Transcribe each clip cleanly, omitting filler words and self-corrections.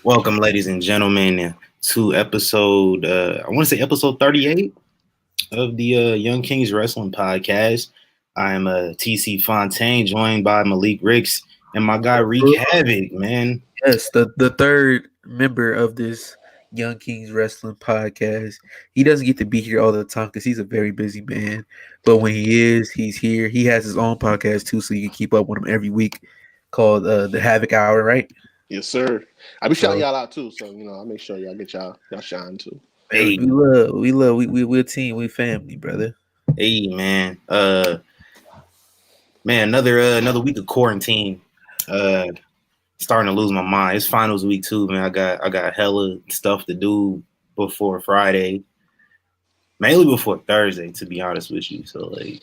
Welcome, ladies and gentlemen, to I want to say episode 38 of the Young Kings Wrestling Podcast. I'm TC Fontaine, joined by Malik Ricks and my guy Reek Havoc, man. Yes, the third member of this Young Kings Wrestling podcast. He doesn't get to be here all the time because he's a very busy man. But when he is, he's here. He has his own podcast too, so you can keep up with him every week, called the Havoc Hour, right? Yes, sir. I be shouting So y'all out too, so I make sure y'all get y'all shine too. Hey, we're a team, we family, brother. hey, man. Man, another week of quarantine. Uh, Starting to lose my mind. It's finals week too, man. I got hella stuff to do before Friday, mainly before Thursday, to be honest with you. So like,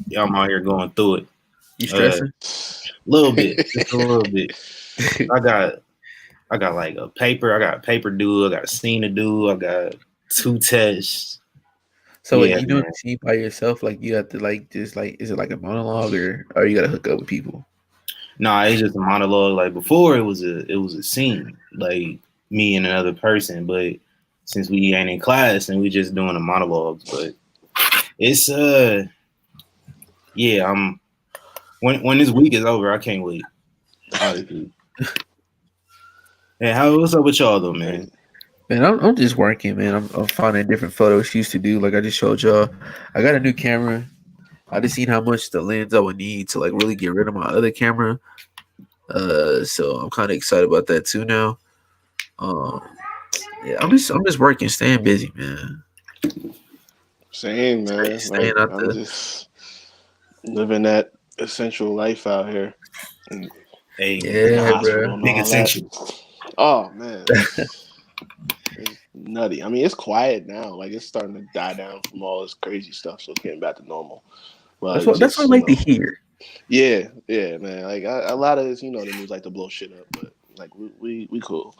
yeah, I'm out here going through it. You A stressing? little bit, just a little bit. I got like a paper. I got a paper due. I got a scene to do. I got 2 tests. So Yeah, you doing man. the scene by yourself? Like you have to is it like a monologue or you gotta hook up with people? No, it's just a monologue. Like before, it was a scene, like me and another person. But since we ain't in class and we just doing the monologues, but it's yeah. When this week is over, I can't wait. Honestly. Hey, what's up with y'all though, man? Man, I'm just working, man. I'm finding different photo shoots to do. Like I just showed y'all, I got a new camera. I just seen how much the lens I would need to like really get rid of my other camera. So I'm kind of excited about that too now. Um, yeah, I'm just working, staying busy, man. Same, man. Staying Like out I'm the just living that essential life out here Hey, in the yeah, bro. hospital and big all that. essential. Oh man, it's nutty. I mean, it's quiet now. Like it's starting to die down from all this crazy stuff, so it's getting back to normal. But it's That's what I just like to hear. yeah, man. Like a lot of this, the news like to blow shit up, but like we cool.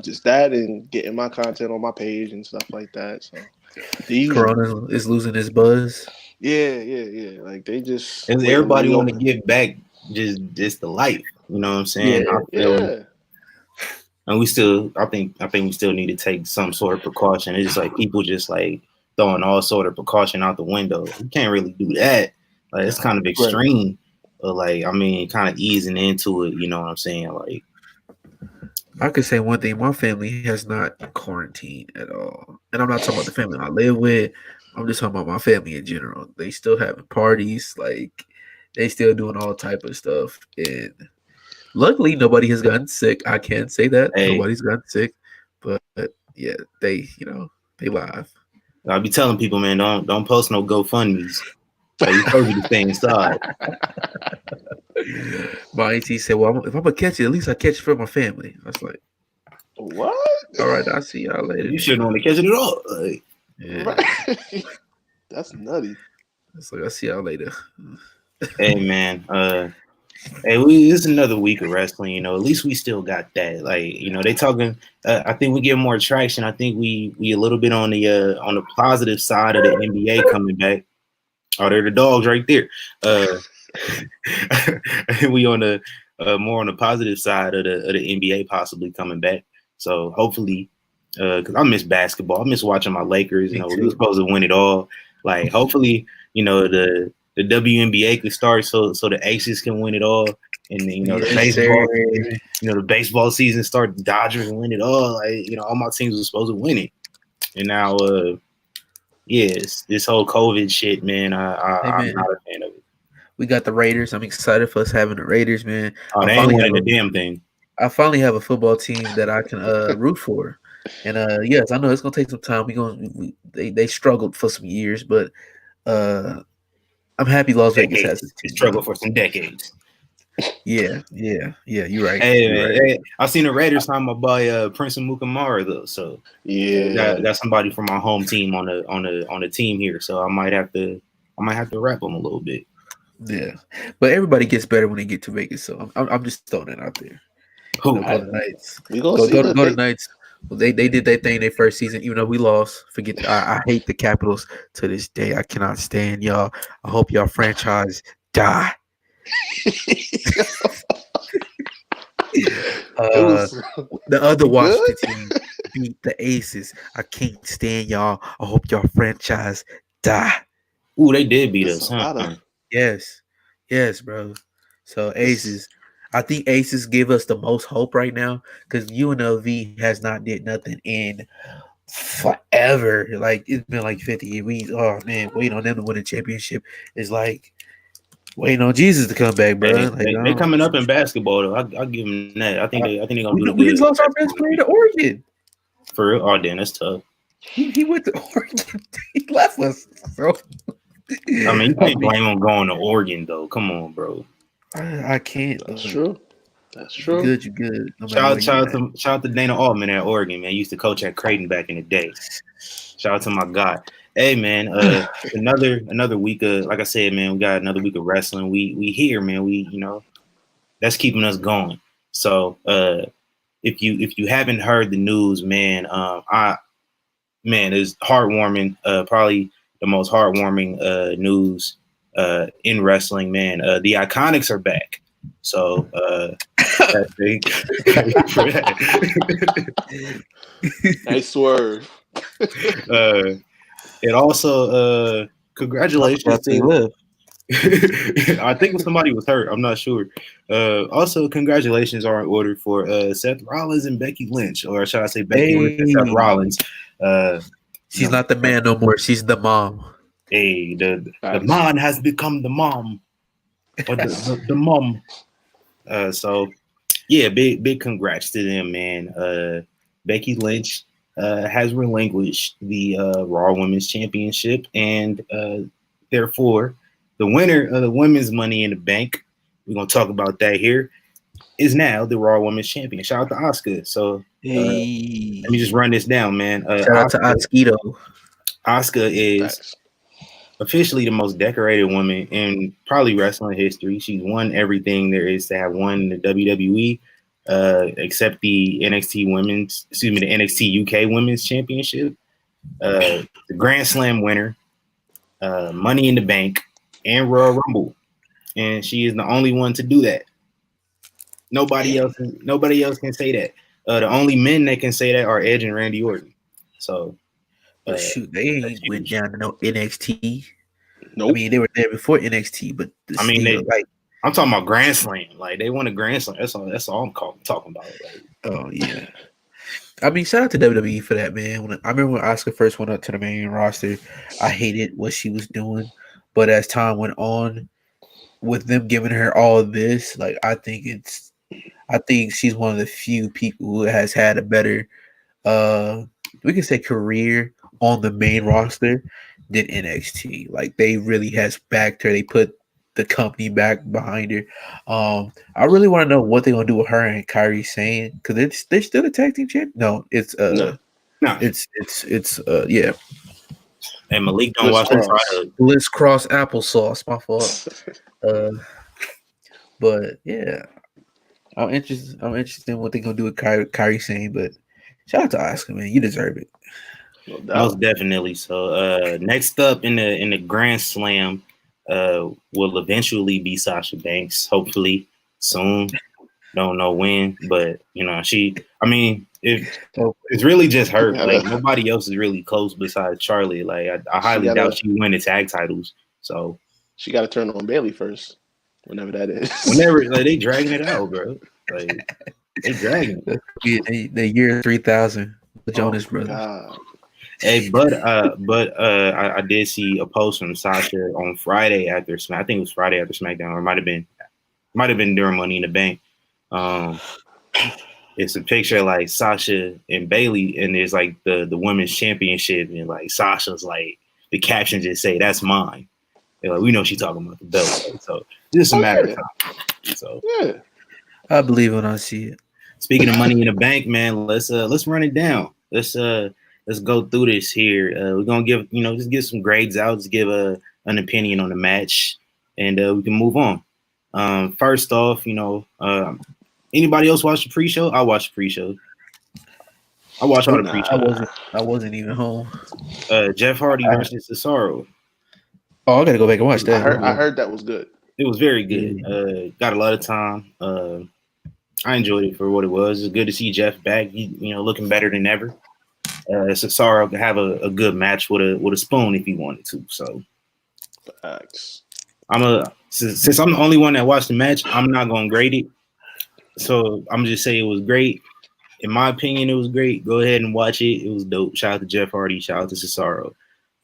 Just that and getting my content on my page and stuff like that. So the usual. Corona is losing its buzz. Yeah. Like they just And waiting to everybody want to reopen. get back just the life. You know what I'm saying? Yeah, I feel, Yeah. and I think we still need to take some sort of precaution. It's just like people just like throwing all sort of precaution out the window. You can't really do that. Like it's kind of Right. extreme. But like I mean, kind of easing into it. You know what I'm saying? Like I could say one thing: my family has not quarantined at all, and I'm not talking about the family I live with. I'm just talking about my family in general. They still having parties, like they still doing all type of stuff, and luckily nobody has gotten sick. I can say that hey, nobody's gotten sick, but yeah, they live. I be telling people, man, don't post no GoFundmes. Like we told you to stay inside. My auntie said, "Well, if I'm gonna catch it, at least I catch it for my family." I was like, What? "All right, I'll see y'all later You then." shouldn't want to catch it at all. Like, Yeah, Right. That's nutty. it's like I'll see y'all later. hey man, hey, this is another week of wrestling. At least we still got that. Like, they talking. I think we get more traction. I think we a little bit on the positive side of the NBA coming back. Oh, they're the dogs right there. I think we on the more on the positive side of the NBA possibly coming back. So hopefully, because I miss basketball. I miss watching my Lakers. Me We were too. supposed to win it all. Like, hopefully, the WNBA could start so the Aces can win it all, and the Yes, sir. baseball season, the baseball season start. The Dodgers and win it all. Like, all my teams were supposed to win it, and now, yes, this whole COVID shit, man. Hey I'm man, not a fan of it. we got the Raiders. I'm excited for us having the Raiders, man. Oh, I they ain't finally have winning a a damn thing. I finally have a football team that I can root for. And yes, I know it's gonna take some time. They struggled for some years, but uh I'm happy Las Vegas has a Decades. They team struggle now. for some decades. Yeah. You're right. Hey, You're man, right. hey, I've seen the Raiders sign my boy Prince and Mukamara though, so Yeah. got somebody from my home team on the team here. So I might have to rep them a little bit. Yeah, but everybody gets better when they get to Vegas. So I'm just throwing that out there. Who? Go to Knights. We gonna Go see go to that go to they Knights. Well, they did their thing their first season, even though we lost. Forget. I hate the Capitals to this day. I cannot stand y'all. I hope y'all franchise die. It was The other good? Washington team beat the Aces. I can't stand y'all. I hope y'all franchise die. Ooh, they did beat It's us, a huh? lot of Yes, yes, bro. So it's, Aces, I think Aces give us the most hope right now because UNLV has not did nothing in forever. Like it's been like 50 years. Oh man, waiting on them to win a championship is like waiting on Jesus to come back, bro. Hey, Like I they don't, coming up in basketball though. I'll give them that. I think they're gonna do we good. just lost our best player to Oregon. For real. Oh, damn, that's tough. He went to Oregon. He left us. So I mean, you can't blame them going to Oregon though. Come on, bro. I can't. that's true. That's true. Good, you good. No matter where Shout you out to Dana Altman at Oregon, man. He used to coach at Creighton back in the day. Shout out to my guy. Hey man, another week of, like I said, man, we got another week of wrestling. We here, man. That's keeping us going. So if you haven't heard the news, man, it's heartwarming. Probably the most heartwarming news in wrestling, man. The Iconics are back. So I think for that. Nice swerve. It also congratulations to I think somebody was hurt. I'm not sure. Also, congratulations are in order for Seth Rollins and Becky Lynch, or should I say Becky Lynch and Seth Rollins. She's not the man no more. She's the mom. Hey, the man has become the mom, or the mom. So yeah, big congrats to them, man. Becky Lynch has relinquished the Raw Women's Championship, and therefore, the winner of the Women's Money in the Bank, we're gonna talk about that here, is now the Raw Women's Champion. Shout out to Asuka. So let me just run this down, man. Shout out to Asketo. Asuka is officially the most decorated woman in probably wrestling history. She's won everything there is to have won in the WWE, except the NXT UK Women's Championship, the Grand Slam winner, Money in the Bank, and Royal Rumble, and she is the only one to do that. Nobody else can say that. The only men that can say that are Edge and Randy Orton. So, shoot, they ain't went down to no NXT. Nope. I mean, they were there before NXT, but I'm talking about Grand Slam. Like they won a Grand Slam. That's all I'm talking about. Like, oh yeah. I mean, shout out to WWE for that, man. I remember when Asuka first went up to the main roster, I hated what she was doing, but as time went on, with them giving her all of this, like I think she's one of the few people who has had a better, we can say, career on the main roster than NXT. Like they really has backed her. They put the company back behind her. I really want to know what they're gonna do with her and Kairi Sane, because they're still a tag team champ. No, it's no. It's yeah. And Malik don't watch the product. Bliss Cross applesauce. My fault. But yeah, I'm interested in what they're gonna do with Kairi Sane. But shout out to Asuka, man. You deserve it. Most definitely. So next up in the Grand Slam will eventually be Sasha Banks, hopefully soon. Don't know when, but it's really just her. Like nobody else is really close besides Charlie. Like I highly doubt she win the tag titles. So she got to turn on Bailey first, whenever that is. Whenever they dragging it out, bro. Like they dragging it. The year 3000, the Jonas Brothers. Hey, but I did see a post from Sasha on Friday after I think it was Friday after SmackDown, or it might have been during Money in the Bank. It's a picture like Sasha and Bailey, and there's like the women's championship, and like Sasha's like the caption just say that's mine. They're like, we know she's talking about the belt, so it's just a matter of time. So yeah, I believe when I see it. Speaking of Money in the Bank, man, let's run it down. Let's go through this here. We're gonna just give some grades out, just give an opinion on the match, and we can move on. First off, anybody else watch the pre-show? I watched the pre-show. I watched all the pre-show. I wasn't even home. Jeff Hardy versus Cesaro. Oh, I gotta go back and watch that. I heard that was good. It was very good. Got a lot of time. I enjoyed it for what it was. It's good to see Jeff back. Looking better than ever. Cesaro could have a good match with a spoon if he wanted to. So, Facts. since I'm the only one that watched the match, I'm not gonna grade it. So I'm just say it was great. In my opinion, it was great. Go ahead and watch it. It was dope. Shout out to Jeff Hardy. Shout out to Cesaro.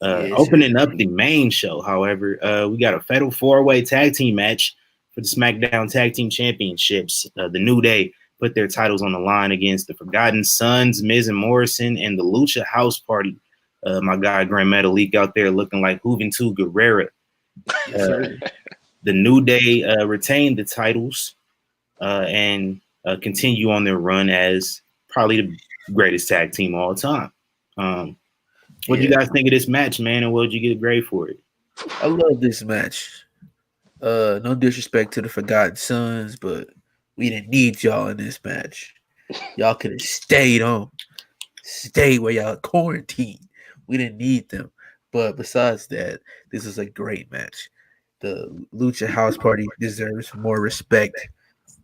Opening up the main show, however, we got a fatal 4-way tag team match for the SmackDown Tag Team Championships. The New Day put their titles on the line against the Forgotten Sons, Miz and Morrison, and the Lucha House Party. My guy Grand Metalik out there looking like Juventud Guerrera. The New Day retained the titles and continue on their run as probably the greatest tag team of all time. What do you guys think of this match, man? And what would you get a grade for it? I love this match. No disrespect to the Forgotten Sons, but we didn't need y'all in this match. Y'all could have stayed where y'all quarantined. We didn't need them. But besides that, this is a great match. The Lucha House Party deserves more respect.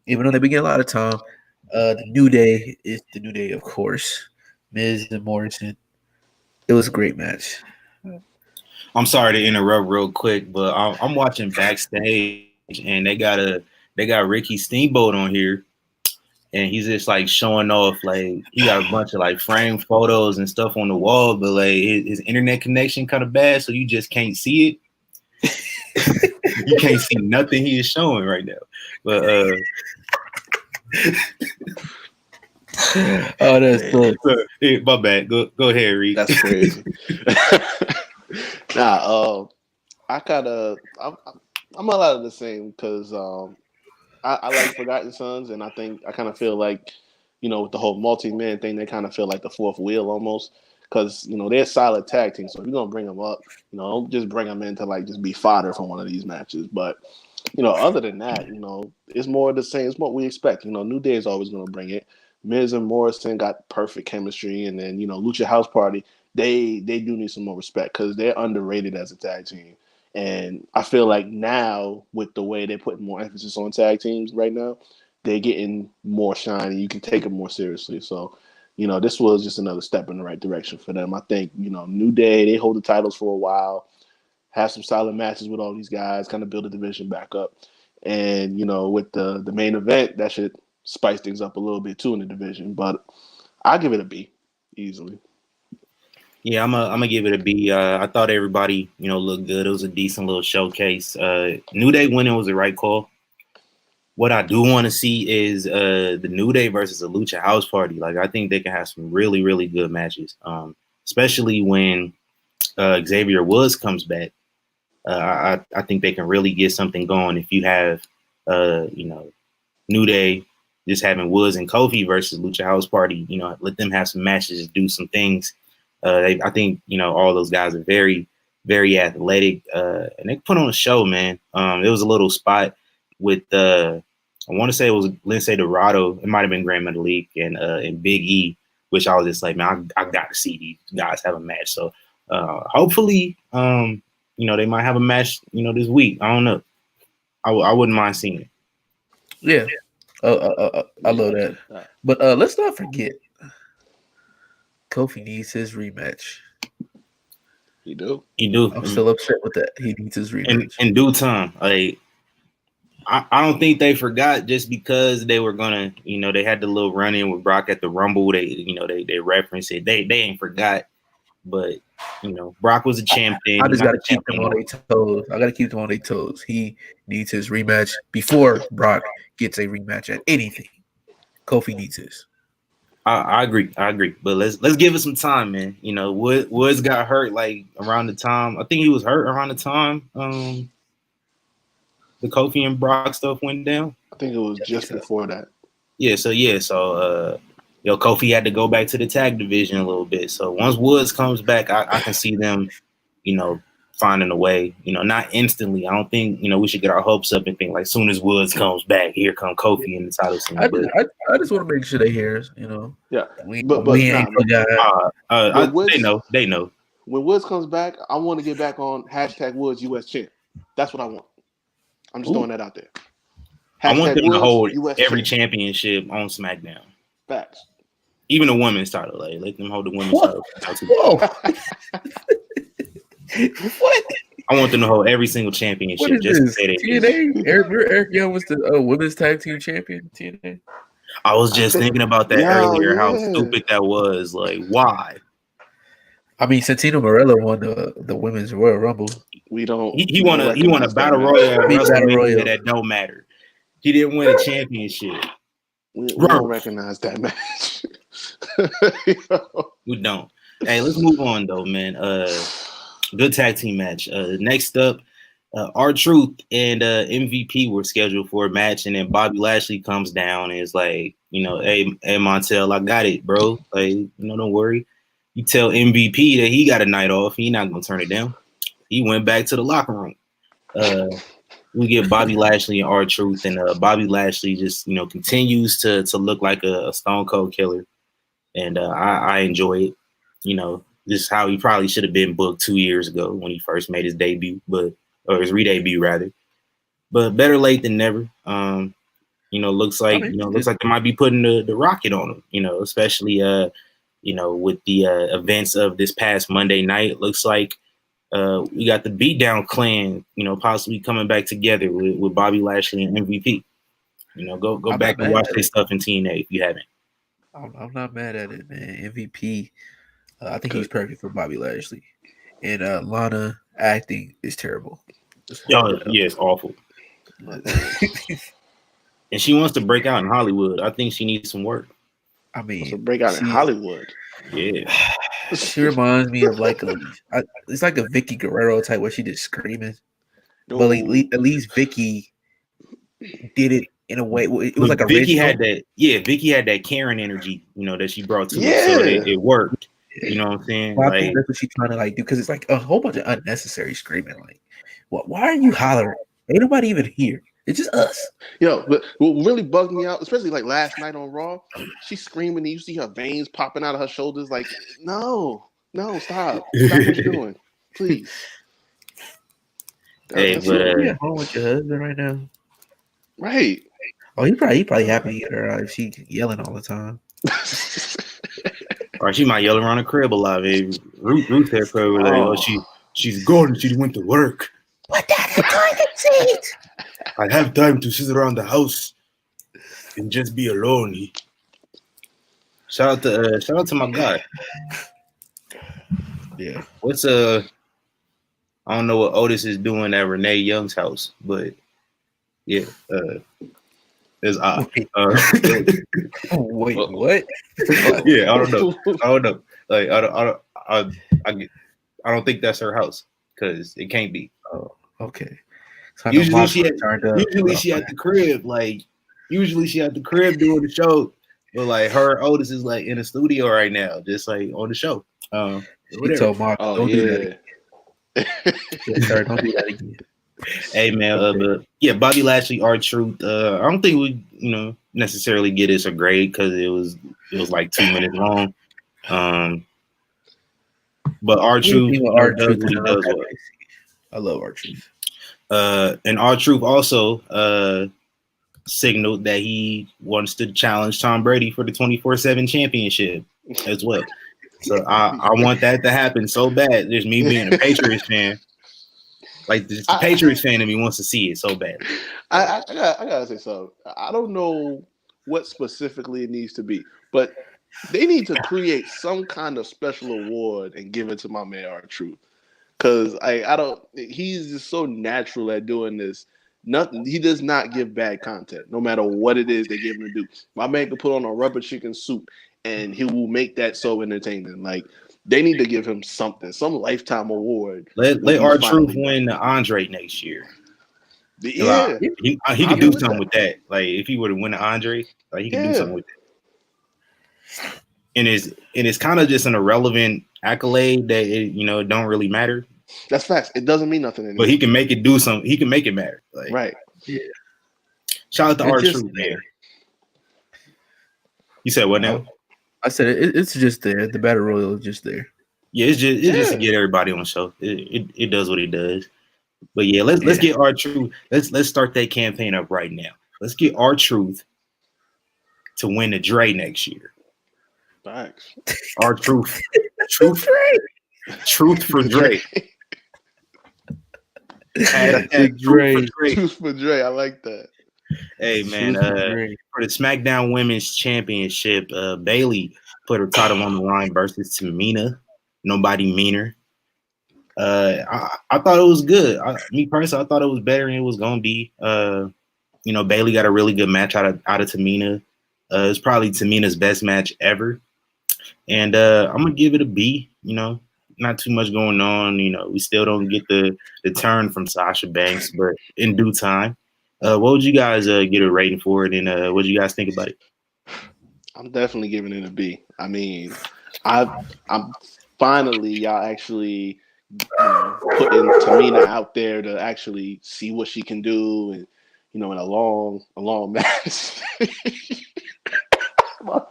Even though they begin a lot of time, the New Day is the New Day, of course. Miz and Morrison. It was a great match. I'm sorry to interrupt real quick, but I'm watching backstage and they got Ricky Steamboat on here, and he's just like showing off, like he got a bunch of like framed photos and stuff on the wall, but like his internet connection kind of bad, so you just can't see it. You can't see nothing he is showing right now. But oh, that's good. My bad. Go ahead, Reed. That's crazy. I'm a lot of the same because I like Forgotten Sons, and I kind of feel like, with the whole multi-man thing, they kind of feel like the fourth wheel almost, because they're a solid tag team. So if you're gonna bring them up, don't just bring them in to like just be fodder for one of these matches. But other than that, it's more the same. It's what we expect. New Day is always gonna bring it. Miz and Morrison got perfect chemistry, and then Lucha House Party, they do need some more respect because they're underrated as a tag team. And I feel like now, with the way they're putting more emphasis on tag teams right now, they're getting more shine, and you can take them more seriously. So, this was just another step in the right direction for them. I think, New Day, they hold the titles for a while, have some solid matches with all these guys, kind of build the division back up. And, with the main event, that should spice things up a little bit too in the division. But I'll give it a B, easily. Yeah, I'm gonna give it a B. I thought everybody, looked good. It was a decent little showcase. New Day winning was the right call. What I do want to see is the New Day versus the Lucha House Party. Like, I think they can have some really, really good matches, especially when Xavier Woods comes back. I think they can really get something going if you have, New Day just having Woods and Kofi versus Lucha House Party. Let them have some matches, do some things. I think, all those guys are very, very athletic, and they put on a show, man. There was a little spot with, I want to say it was Lince Dorado. It might have been Grand Metalik and Big E, which I was just like, man, I got to see these guys have a match. So hopefully, they might have a match, this week. I don't know. I wouldn't mind seeing it. Yeah. I love that. But let's not forget, Kofi needs his rematch. You do? I'm still upset with that. He needs his rematch. In due time. Like, I don't think they forgot just because they were gonna, they had the little run-in with Brock at the Rumble. They referenced it. They ain't forgot. But, Brock was a champion. I just got to keep them on their toes. He needs his rematch before Brock gets a rematch at anything. Kofi needs his. I agree. But let's give it some time, man. Woods got hurt like around the time. I think he was hurt around the time the Kofi and Brock stuff went down. I think it was just before that. Yeah. So Kofi had to go back to the tag division a little bit. So once Woods comes back, I can see them, finding a way. Not instantly. I don't think we should get our hopes up and think like soon as Woods comes back, here come Kofi in the title scene. I just want to make sure they hear us. Yeah, we ain't forgot. They know. When Woods comes back, I want to get back on #Woods US champ. That's what I want. I'm just throwing that out there. I want them to Woods, hold US every champ. championship on SmackDown. Facts. Even the women's title. Like, let them hold the women's Whoa. title. Whoa. What? I want them to hold every single What championship is just to this? say they did. TNA? Eric Young was the women's tag team champion. TNA. I was just thinking about that Yo, earlier, how yeah. stupid that was. Like, why? I mean, Santino Morello won the women's Royal Rumble. We don't. He won a recognize battle that, royal at Big battle WrestleMania royal. that don't matter. He didn't win a championship. We Bro. don't recognize that match. You know? We don't. Hey, let's move on though, man. Good tag team match. Next up, R-Truth and MVP were scheduled for a match, and then Bobby Lashley comes down and is like, hey Montel, I got it, bro. Like, don't worry. You tell MVP that he got a night off. He not gonna turn it down. He went back to the locker room. We get Bobby Lashley and R-Truth, and Bobby Lashley just continues to look like a Stone Cold killer, and I enjoy it. This is how he probably should have been booked 2 years ago when he first made his debut, or his re-debut rather. But better late than never. Looks like they might be putting the rocket on him. Especially with the events of this past Monday night. Looks like we got the Beatdown Clan, possibly coming back together with Bobby Lashley and MVP. Go back and watch their stuff in TNA if you haven't. I'm not mad at it, man. MVP. I think he's perfect for Bobby Lashley. And Lana acting is terrible. Yeah, it's awful. And she wants to break out in Hollywood. I think she needs some work. I mean, to break out in Hollywood. Yeah. She reminds me of it's like a Vicky Guerrero type where she just screaming. No. But at least Vicky did it in a way. It was like a Vicky had that. Yeah, Vicky had that Karen energy, that she brought to it, so it worked. You know what I'm saying? Well, I think that's what she's trying to do because it's like a whole bunch of unnecessary screaming. Like, why are you hollering? Ain't nobody even here. It's just us. Yo, but what really bugged me out, especially like last night on Raw, she's screaming and you see her veins popping out of her shoulders. Like, no, stop. Stop what you're doing. Please. Hey, but you're home with your husband right now. Right. Oh, he probably happy to get her out if she yelling all the time. Or she might yell around the crib a lot, baby. Ruth there probably she's gone. She went to work. What that toilet seat? I have time to sit around the house and just be alone. Shout out to my guy. Yeah. What's I don't know what Otis is doing at Renee Young's house, but yeah, it's odd. Wait, what? Yeah, I don't know. Like I don't think that's her house because it can't be. Oh, okay. Usually she at the crib. Like usually she at the crib doing the show, but like her Otis is like in the studio right now, just like on the show. He told Mark, don't do that again. Sorry, don't do that again. Hey man, but yeah, Bobby Lashley, R-Truth. I don't think we necessarily get this a grade because it was like 2 minutes long. But R-Truth, I love R-Truth. And R-Truth also signaled that he wants to challenge Tom Brady for the 24/7 championship as well. So I want that to happen so bad. There's me being a Patriots fan. Like the Patriots fan in me wants to see it so bad. I gotta say something. I don't know what specifically it needs to be, but they need to create some kind of special award and give it to my man R-Truth. Because he's just so natural at doing this. He does not give bad content, no matter what it is they give him to do. My man can put on a rubber chicken suit and he will make that so entertaining. Like, they need to give him something, some lifetime award. Let R-Truth win the Andre next year. Yeah, he can do something with that. Like if he were to win the Andre, like he can do something with that. And it's kind of just an irrelevant accolade that it don't really matter. That's facts. It doesn't mean nothing anymore. But he can make it do something. He can make it matter. Like, right. Yeah. Shout out to R-Truth, man. You said what now? I said it's just there. The battle royal is just there. Yeah, it's just to get everybody on the show. It does what it does. But yeah, let's get R-Truth. Let's start that campaign up right now. let's get R-Truth to win the Dre next year. Facts. R-Truth. Truth for Dre. Dre. Truth for Dre. I like that. Hey man, for the SmackDown Women's Championship, Bayley put her title on the line versus Tamina. Nobody meaner. I thought it was good. Me personally, I thought it was better than it was gonna be. Bayley got a really good match out of Tamina. It's probably Tamina's best match ever, and I'm gonna give it a B. Not too much going on. We still don't get the turn from Sasha Banks, but in due time. What would you guys get a rating for it, and what do you guys think about it? I'm definitely giving it a B. I mean, I'm finally y'all actually putting Tamina out there to actually see what she can do, and in a long match. My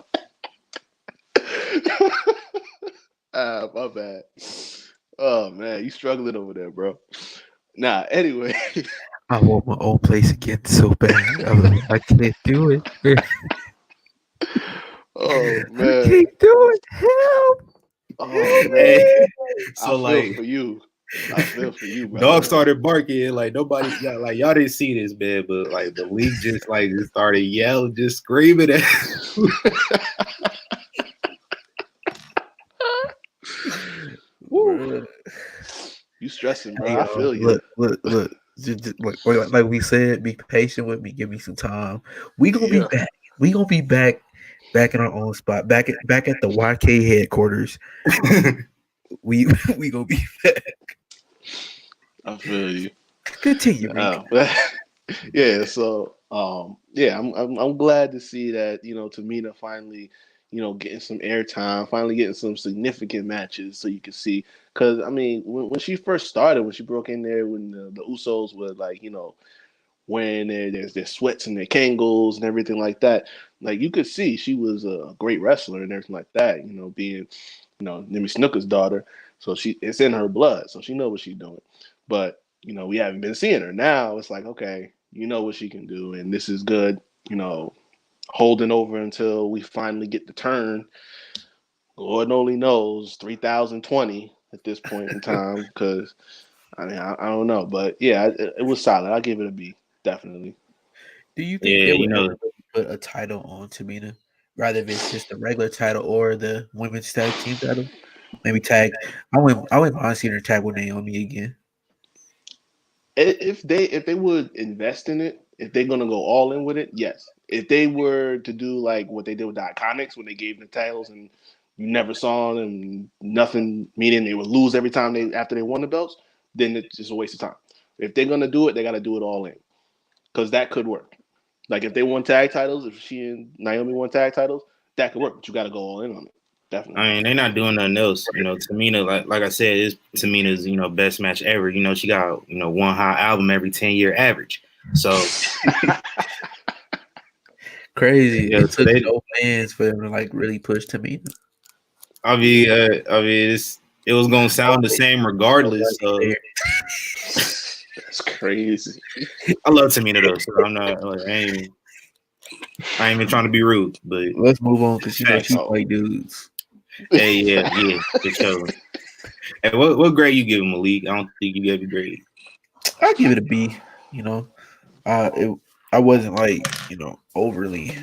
bad. Oh man, you struggling over there, bro. Nah, anyway. I want my own place again so bad. I can't do it. Oh man, I can't do it. Help! Oh man. So I feel for you. I feel for you, bro. Dog started barking like nobody, y'all didn't see this, man, but like the league just started yelling, just screaming at. You stressing, bro? I feel you. Look. Like we said, be patient with me. Give me some time. We gonna be back. We gonna be back in our own spot. Back at the YK headquarters. we gonna be back. I feel you. Continue. Yeah. So I'm glad to see that Tamina finally getting some airtime, finally getting some significant matches, so you can see. Because I mean, when she first started, when she broke in there, when the Usos were wearing their sweats and their Kangol and everything like that, like you could see she was a great wrestler and everything like that. Being Jimmy Snuka's daughter, so it's in her blood, so she knows what she's doing. But we haven't been seeing her. Now it's like, okay, what she can do, and this is good. Holding over until we finally get the turn. Lord only knows 3020 at this point in time, because I mean I don't know, but yeah, it was solid. I'll give it a B, definitely. Do you think they would put a title on Tamina, rather if it's just a regular title or the women's tag team title? Maybe tag. I wouldn't mind seeing her tag with Naomi again. If they would invest in it, if they're gonna go all in with it, yes. If they were to do like what they did with the Iconics when they gave them the titles and you never saw them, nothing, meaning they would lose every time after they won the belts, then it's just a waste of time. If they're gonna do it, they got to do it all in, because that could work. Like if they won tag titles, if she and Naomi won tag titles, that could work. But you got to go all in on it. Definitely. I mean, they're not doing nothing else. Tamina, like I said, is Tamina's best match ever. She got one hot album every 10-year average. So crazy. Yeah, it took no fans for them to like really push Tamina. I mean, it was gonna sound the same regardless. So that's crazy. I love Tamina though, so I'm not I ain't even trying to be rude, but let's move on because she like dudes. Hey, yeah, for sure. Hey, what grade you give him, Malik? I don't think you gave a grade. I give it a B. I wasn't like overly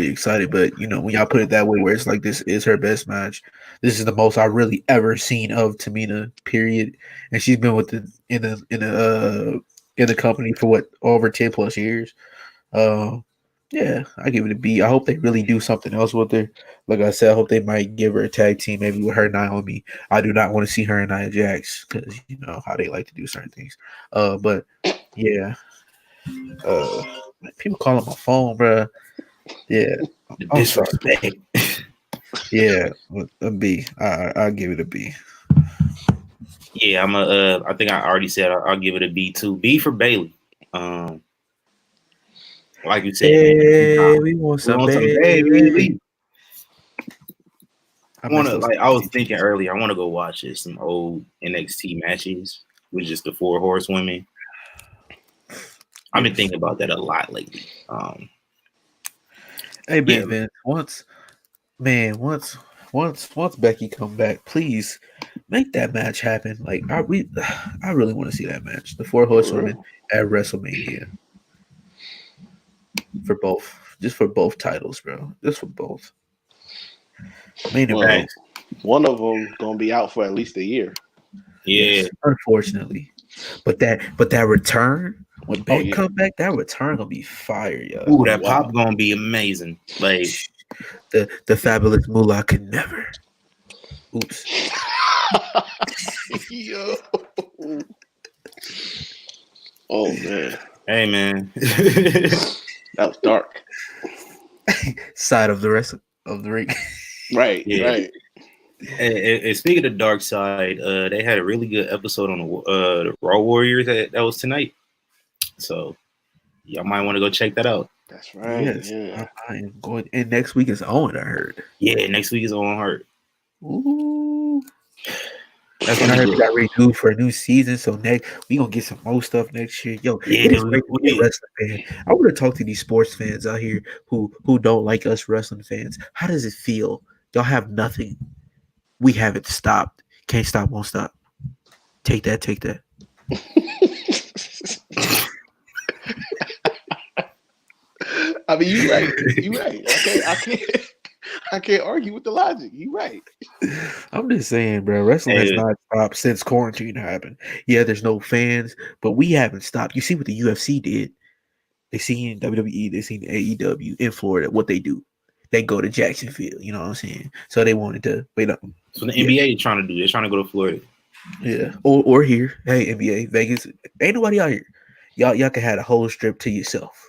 excited, but when y'all put it that way, where it's like this is her best match, this is the most I really ever seen of Tamina. Period. And she's been with in the company for over 10+ years. Yeah, I give it a B. I hope they really do something else with her. Like I said, I hope they might give her a tag team, maybe with her and Naomi. I do not want to see her and Nia Jax because you know how they like to do certain things. But yeah, people calling my phone, bro. Yeah, disrespect. Yeah, a B. I'll give it a B. Yeah, I think I already said I'll give it a B too. B for Bayley. Like you said, we want some Bayley. I was thinking earlier, I want to go watch some old NXT matches with just the 4 horsewomen. I've been thinking about that a lot lately. Hey Yeah. man, once Becky come back, please make that match happen. Like I really want to see that match. The four horsewomen at WrestleMania for both titles, bro. Just for both. Main Well, event, one of them gonna be out for at least a year. Yeah. yes, unfortunately. But that return when Beck yeah. come back, that return gonna be fire, yo. Ooh, that Wow. pop gonna be amazing. Like The fabulous Moolah could never. Oops. Yo. Oh man, hey man. that was dark. Side of the rest of the ring. Right, Yeah. right. And speaking of dark side, they had a really good episode on the Raw Warriors that was tonight. So y'all might want to go check that out. That's right. Yes, Yeah. I am going. And next week is Owen. I heard. Yeah, next week is Owen Hart. Ooh. That's And I gonna heard be we good. got renewed for a new season. So next we gonna get some more stuff next year. Yo, Yeah, it is dude, great to be a wrestling fan. I want to talk to these sports fans out here who don't like us wrestling fans. How does it feel? Y'all have nothing. We haven't stopped. Can't stop, won't stop. Take that, take that. I mean, you right. You right. I can't argue with the logic. You right. I'm just saying, bro. Wrestling has Hey. not stopped since quarantine happened. Yeah, there's no fans, but we haven't stopped. You see what the UFC did? They seen WWE, they seen AEW in Florida. What they do? They go to Jacksonville. You know what I'm saying? So they wanted to wait up. So the NBA is trying to do. They're trying to go to Florida. Yeah, or here. Hey, NBA, Vegas. Ain't nobody out here. Y'all can have a whole strip to yourself.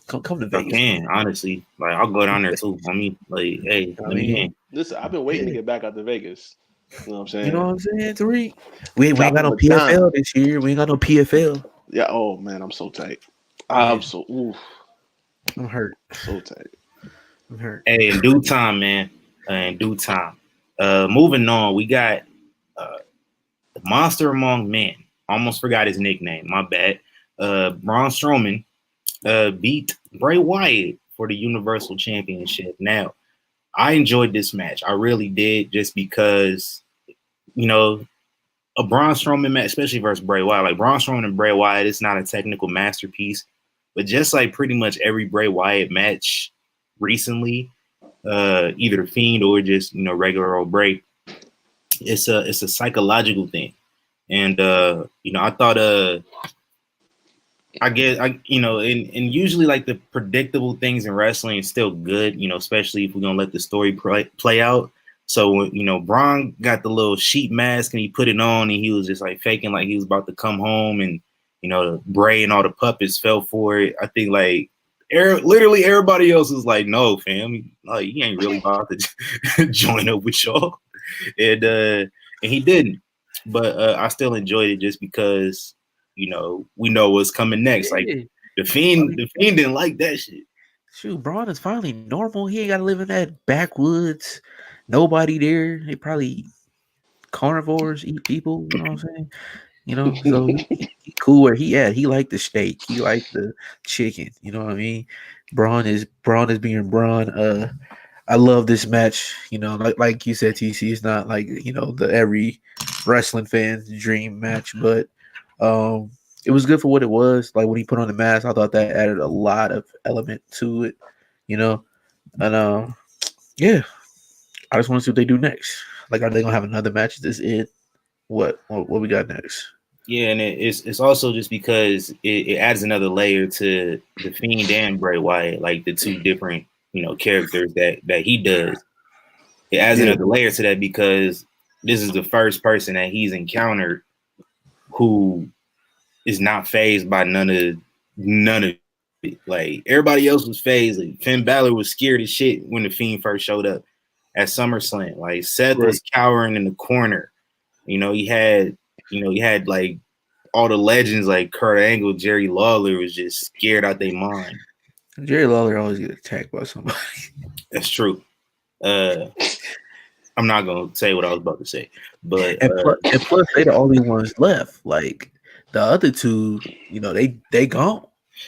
Come to I Vegas. can, honestly. Like I'll go down there too. I mean, like, hey, let me in. Listen, I've been waiting to get back out to Vegas. You know what I'm saying? You know what I'm saying, Tariq? We ain't got no Drop 'em a dime. PFL this year. We ain't got no PFL. Yeah. Oh man, I'm so tight. I'm so I'm hurt. so tight. I'm hurt. Hey, in due time, man. In due time. Moving on, we got the Monster Among Men. Almost forgot his nickname. My bad. Braun Strowman beat Bray Wyatt for the Universal Championship. Now, I enjoyed this match. I really did, just because, you know, a Braun Strowman match, especially versus Bray Wyatt, like Braun Strowman and Bray Wyatt, it's not a technical masterpiece, but just like pretty much every Bray Wyatt match recently, either Fiend or just, you know, regular old Bray, it's a psychological thing. And you know, I thought you know, and usually like the predictable things in wrestling is still good, you know, especially if we're gonna let the story play out. So, you know, Braun got the little sheep mask and he put it on and he was just like faking like he was about to come home, and, you know, Bray and all the puppets fell for it. I think like literally everybody else was like, no, fam, like he ain't really about to join up with y'all. And he didn't. But I still enjoyed it just because, you know, we know what's coming next. Like the Fiend didn't like that shit. Shoot, Braun is finally normal. He ain't got to live in that backwoods. Nobody there. They probably carnivores, eat people. You know what I'm saying? You know, so he cool where he at. He liked the steak. He liked the chicken. You know what I mean? Braun is being Braun. I love this match. You know, like you said, TC. It's not like, you know, the every wrestling fan's dream match, but it was good for what it was. Like when he put on the mask, I thought that added a lot of element to it. You know, and yeah, I just want to see what they do next. Like, are they gonna have another match? Is this it? What we got next? Yeah, and it's also just because it adds another layer to the Fiend and Bray Wyatt, like the two different, you know, characters that he does. It adds another layer to that because this is the first person that he's encountered who is not phased by none of it. Like everybody else was phased. Like Finn Balor was scared as shit when the Fiend first showed up at SummerSlam. Like Seth was cowering in the corner. You know, he had like all the legends like Kurt Angle, Jerry Lawler was just scared out their mind. Jerry Lawler always get attacked by somebody. That's true. I'm not gonna say what I was about to say, but and plus they're the only ones left. Like The other two, they gone.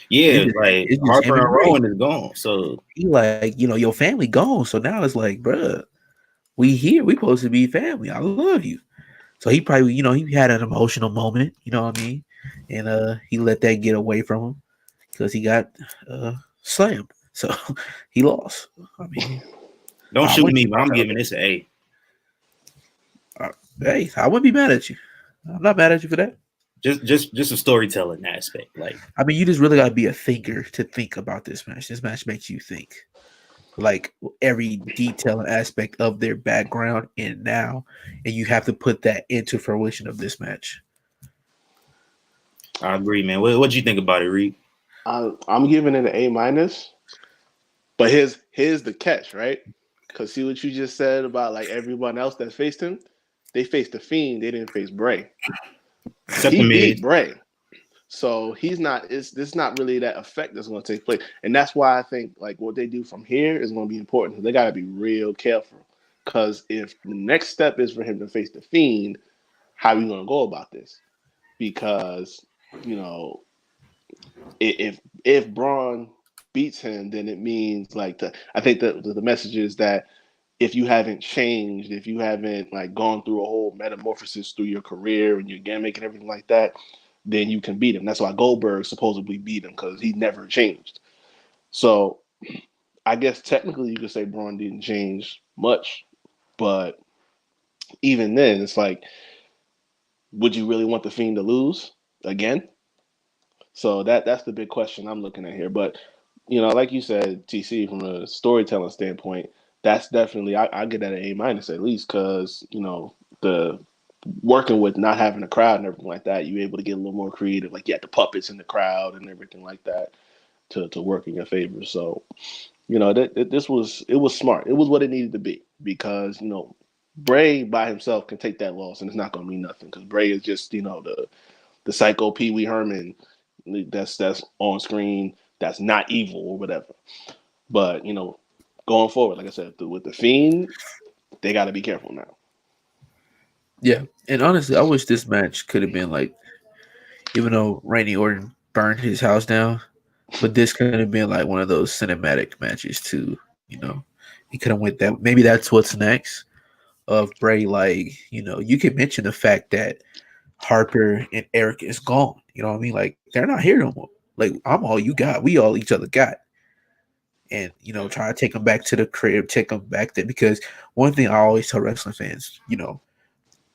Yeah, It's just him Harper and and Ray. Rowan is gone. So He like, your family gone. So now it's like, bruh, we here. We supposed to be family. I love you. So he probably, he had an emotional moment. You know what I mean? And he let that get away from him because he got slammed. So he lost. I mean, don't I shoot wouldn't me, be but I'm giving this an A. Hey, I wouldn't be mad at you. I'm not mad at you for that. Just a storytelling aspect. Like, I mean, you just really gotta be a thinker to think about this match. This match makes you think. Like every detail and aspect of their background and now, and you have to put that into fruition of this match. I agree, man. What you think about it, Reed? I'm giving it an A-, but here's the catch, right? Because see what you just said about like everyone else that faced him, they faced the Fiend, they didn't face Bray. Except He the beat Miz. Bray. So he's not. This not really that effect that's going to take place, and that's why I think like what they do from here is going to be important. They got to be real careful because if the next step is for him to face the Fiend, how are you going to go about this? Because you know, if Braun beats him, then it means like I think that the message is that if you haven't changed, if you haven't like gone through a whole metamorphosis through your career and your gimmick and everything like that, then you can beat him. That's why Goldberg supposedly beat him because he never changed. So I guess technically you could say Braun didn't change much, but even then, it's like, would you really want the Fiend to lose again? So that's the big question I'm looking at here. But like you said, TC, from a storytelling standpoint, that's definitely I get that an A- at least because the working with not having a crowd and everything like that, you're able to get a little more creative. Like you had the puppets in the crowd and everything like that to work in your favor. So this was smart. It was what it needed to be because Bray by himself can take that loss and it's not going to mean nothing because Bray is just the psycho Pee Wee Herman that's on screen that's not evil or whatever. But going forward, like I said, with the Fiend, they got to be careful now. Yeah, and honestly, I wish this match could have been like, even though Randy Orton burned his house down, but this could have been like one of those cinematic matches too. He could have went that. Maybe that's what's next of Bray. Like, you could mention the fact that Harper and Eric is gone. You know what I mean? Like they're not here no more. Like I'm all you got. We all each other got. And try to take them back to the crib, take them back there. Because one thing I always tell wrestling fans,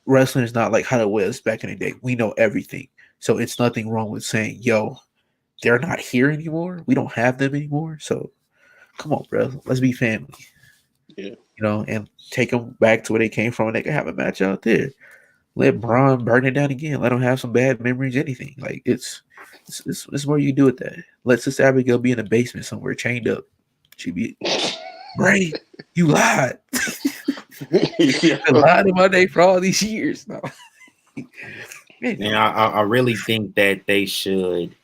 wrestling is not like how it was back in the day. We know everything. So it's nothing wrong with saying, yo, they're not here anymore. We don't have them anymore. So come on, bro. Let's be family. Yeah. And take them back to where they came from and they can have a match out there. Let Braun burn it down again. Let them have some bad memories, anything. Like it's where you do it that. Let Sister Abigail be in the basement somewhere chained up. She be Bray, you lied. You lied about they for all these years. No. And I really think that they should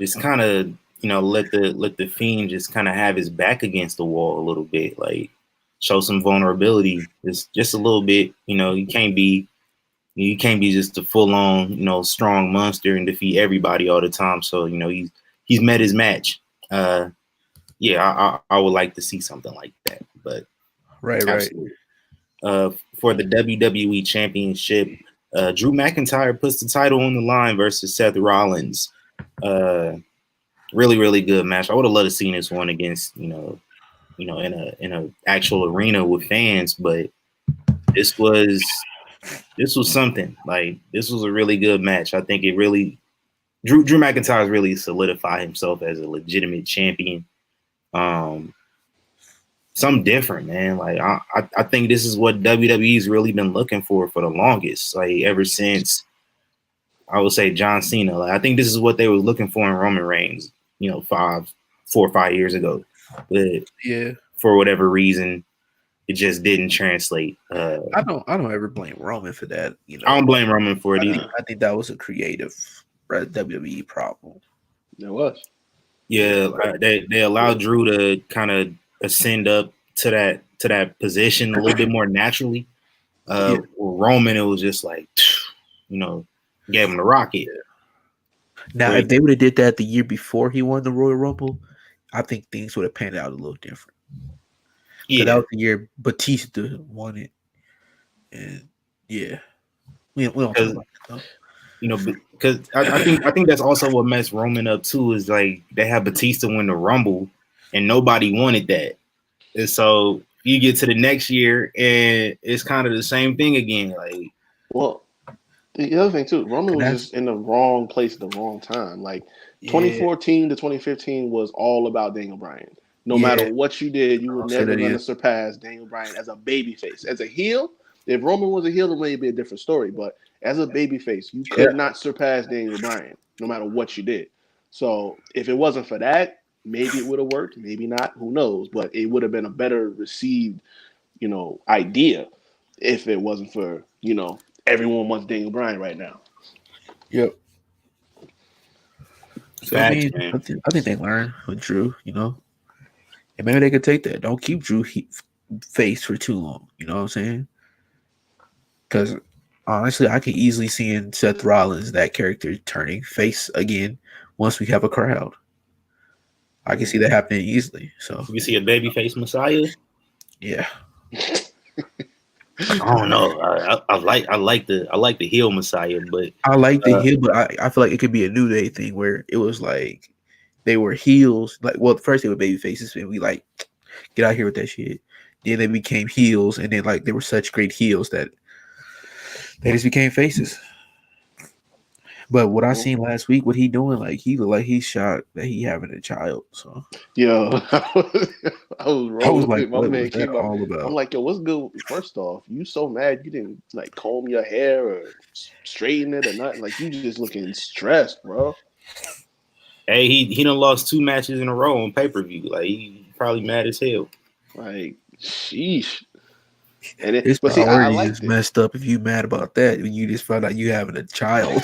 just kind of let the Fiend just kind of have his back against the wall a little bit, like show some vulnerability, just a little bit. You can't be just a full on strong monster and defeat everybody all the time. So he's met his match. Yeah, I would like to see something like that. But right. For the WWE Championship, Drew McIntyre puts the title on the line versus Seth Rollins. Really, really good match. I would have loved to seen this one against in a actual arena with fans, but this was something. Like this was a really good match. I think it really Drew McIntyre's really solidified himself as a legitimate champion. Something different, man. Like I think this is what WWE's really been looking for the longest. Like ever since I would say John Cena. Like I think this is what they were looking for in Roman Reigns. 4 or 5 years ago, but yeah, for whatever reason, it just didn't translate. I don't ever blame Roman for that. I don't blame Roman for it either. I think that was a creative WWE problem. It was. Yeah, they allowed Drew to kind of ascend up to that position a little bit more naturally. With Roman, it was just like, gave him the rocket. Now, if they would have did that the year before he won the Royal Rumble, I think things would have panned out a little different. Yeah, that was the year Batista won it, and yeah, we don't talk about that though. You know, because I think that's also what messed Roman up too. Is like they had Batista win the Rumble, and nobody wanted that, and so you get to the next year, and it's kind of the same thing again. Like, well, the other thing too, Roman was just in the wrong place at the wrong time. Like 2014 to 2015 was all about Daniel Bryan. No matter what you did, you were never going to surpass Daniel Bryan as a babyface. As a heel, if Roman was a heel, it may be a different story. But as a babyface, you could not surpass Daniel Bryan, no matter what you did. So if it wasn't for that, maybe it would have worked, maybe not. Who knows? But it would have been a better received, idea if it wasn't for, everyone wants Daniel Bryan right now. Yep. So I think they learned with Drew, and maybe they could take that. Don't keep Drew face for too long. You know what I'm saying? Because honestly, I can easily see in Seth Rollins that character turning face again once we have a crowd. I can see that happening easily. So you see a babyface Messiah. Yeah. I don't know. I like the heel Messiah, but I like the heel, but I feel like it could be a New Day thing where it was like they were heels. Like, well, first they were baby faces, and we like get out here with that shit. Then they became heels, and then like they were such great heels that they just became faces. But what I seen last week, what he doing, like he looked like he's shocked that he having a child. So I was like, what was that all about? I'm like, yo, what's good? First off, you so mad you didn't like comb your hair or straighten it or nothing. Like you just looking stressed, bro. Hey, he done lost 2 matches in a row on pay-per-view. Like he probably mad as hell. Like, sheesh. And his priorities is messed up if you mad about that when you just found out you having a child.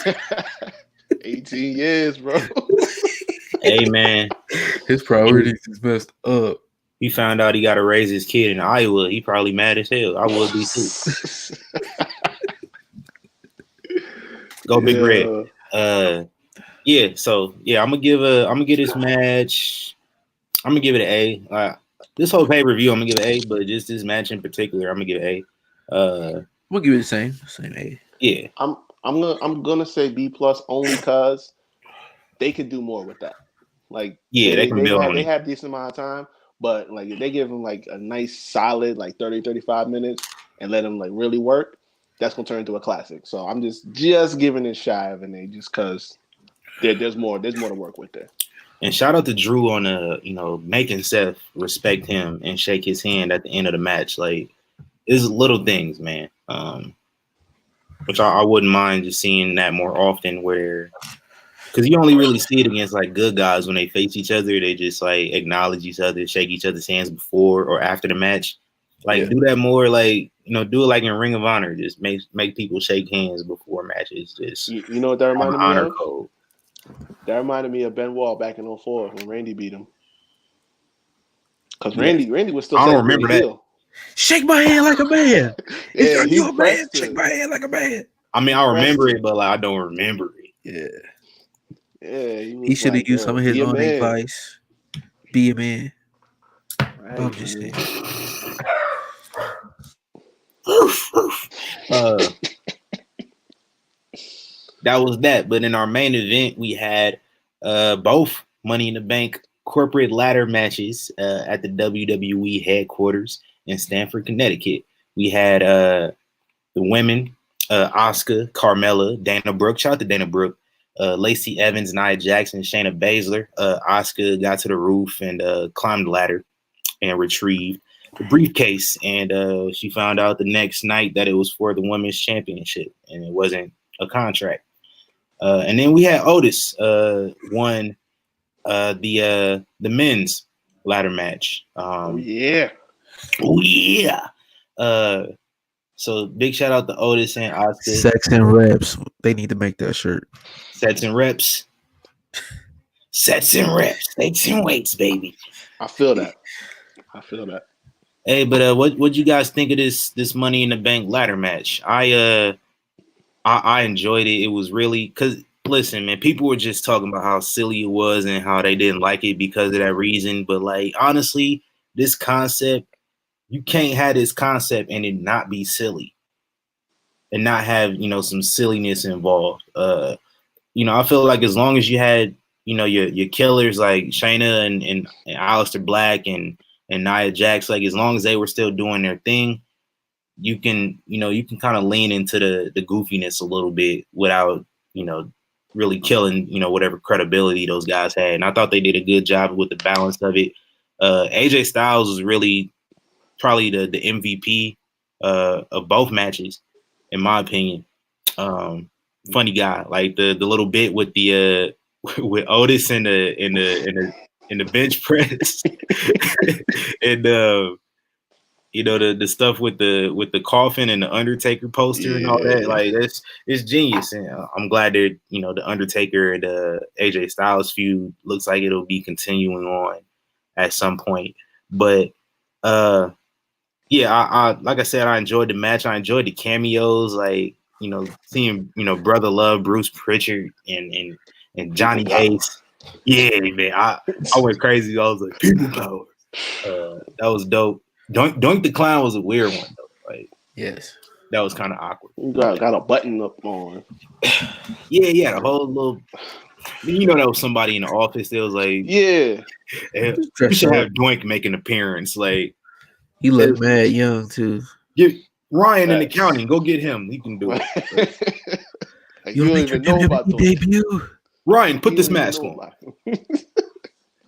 18 years, bro. Hey, man. His priorities is messed up. He found out he got to raise his kid in Iowa. He probably mad as hell. I would be too. Go Big Red. Yeah. So yeah, I'm gonna give this match. I'm gonna give it an A. This whole pay-per-view, I'm gonna give it an A, but just this match in particular, I'm gonna give it an A. We'll give it the same A. Yeah. I'm gonna say B+ only because they could do more with that. Like they have decent amount of time, but like if they give them like a nice solid like 30-35 minutes and let them like really work, that's gonna turn into a classic. So I'm just giving it shy of an A just because there's more to work with there. And shout out to Drew on making Seth respect him and shake his hand at the end of the match. Like it's little things, man. Which I wouldn't mind just seeing that more often where because you only really see it against like good guys when they face each other, they just like acknowledge each other, shake each other's hands before or after the match. Like do that more like do it like in Ring of Honor. Just make people shake hands before matches. Just you know what that reminded me of? Code. That reminded me of Benoit back in 2004 when Randy beat him. Because Randy was still. I don't remember that. Heel. Shake my hand like a man. You a man? Shake my hand like a man. I mean, I remember it, but like I don't remember it. He should have used some of his own advice. Be a man. Right. I'm just saying. That was that. But in our main event, we had both Money in the Bank corporate ladder matches at the WWE headquarters in Stamford, Connecticut. We had the women, Asuka, Carmella, Dana Brooke. Shout out to Dana Brooke. Lacey Evans, Nia Jackson, Shayna Baszler. Asuka got to the roof and climbed the ladder and retrieved the briefcase. And she found out the next night that it was for the women's championship and it wasn't a contract. And then we had Otis won the men's ladder match. Oh yeah. So big shout out to Otis and Asuka. Sex and reps. They need to make that shirt. Sets and reps. Sets and reps. Stakes and weights, baby. I feel that. Hey, but what you guys think of this Money in the Bank ladder match? I enjoyed it. It was really because listen, man, people were just talking about how silly it was and how they didn't like it because of that reason. But like, honestly, this concept, you can't have this concept and it not be silly and not have, some silliness involved. I feel like as long as you had, your killers like Shayna and Aleister Black and Nia Jax, like as long as they were still doing their thing, you can kind of lean into the goofiness a little bit without, really killing, whatever credibility those guys had. And I thought they did a good job with the balance of it. AJ Styles was really probably the MVP of both matches, in my opinion. Funny guy, like the little bit with the with Otis in the bench press, and the stuff with the coffin and the Undertaker poster and all that. Like it's genius, and I'm glad that the Undertaker and AJ Styles feud looks like it'll be continuing on at some point. But yeah, I like I said, I enjoyed the match. I enjoyed the cameos, like seeing Brother Love, Bruce Pritchard, and Johnny Ace. Yeah, man, I went crazy. I was like, people power. That was dope. Doink the Clown was a weird one though. Like, yes, that was kind of awkward. You got a button up on. Yeah, the whole little. That was somebody in the office. That was like, yeah, we should have Doink make an appearance. Like, he looked mad young too. Get Ryan in accounting. Go get him. He can do it. Like, you don't even know about Doink. Debut. Ryan, put this mask on.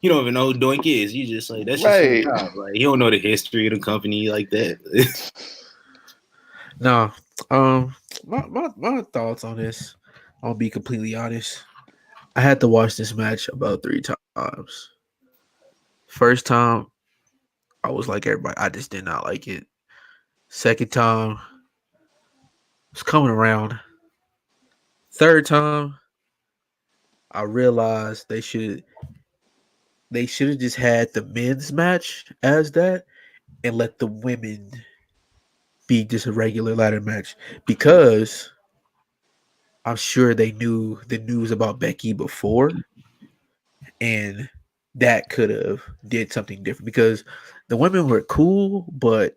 You don't even know who Doink is. You just like that's just right. Job. Like you don't know the history of the company like that. No, my thoughts on this. I'll be completely honest. I had to watch this match about 3 times. First time, I was like everybody. I just did not like it. Second time, it's coming around. Third time, I realized they should have just had the men's match as that and let the women be just a regular ladder match, because I'm sure they knew the news about Becky before, and that could have did something different, because the women were cool, but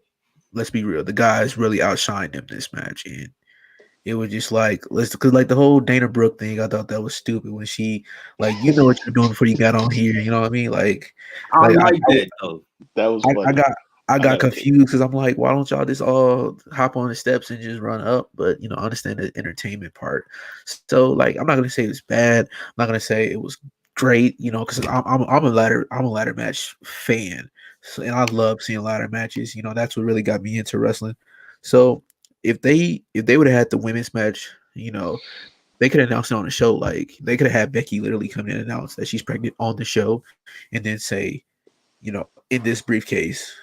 let's be real, the guys really outshined them this match, and it was just like, because like the whole Dana Brooke thing, I thought that was stupid when she, like, you know what you're doing before you got on here, you know what I mean? Like, I like that though. That was I got confused because I'm like, why don't y'all just all hop on the steps and just run up? But I understand the entertainment part. So like, I'm not gonna say it's bad. I'm not gonna say it was great, because I'm a ladder match fan, so, and I love seeing ladder matches. That's what really got me into wrestling. So if they would have had the women's match, they could announce it on the show. Like they could have had Becky literally come in and announce that she's pregnant on the show, and then say, in this briefcase,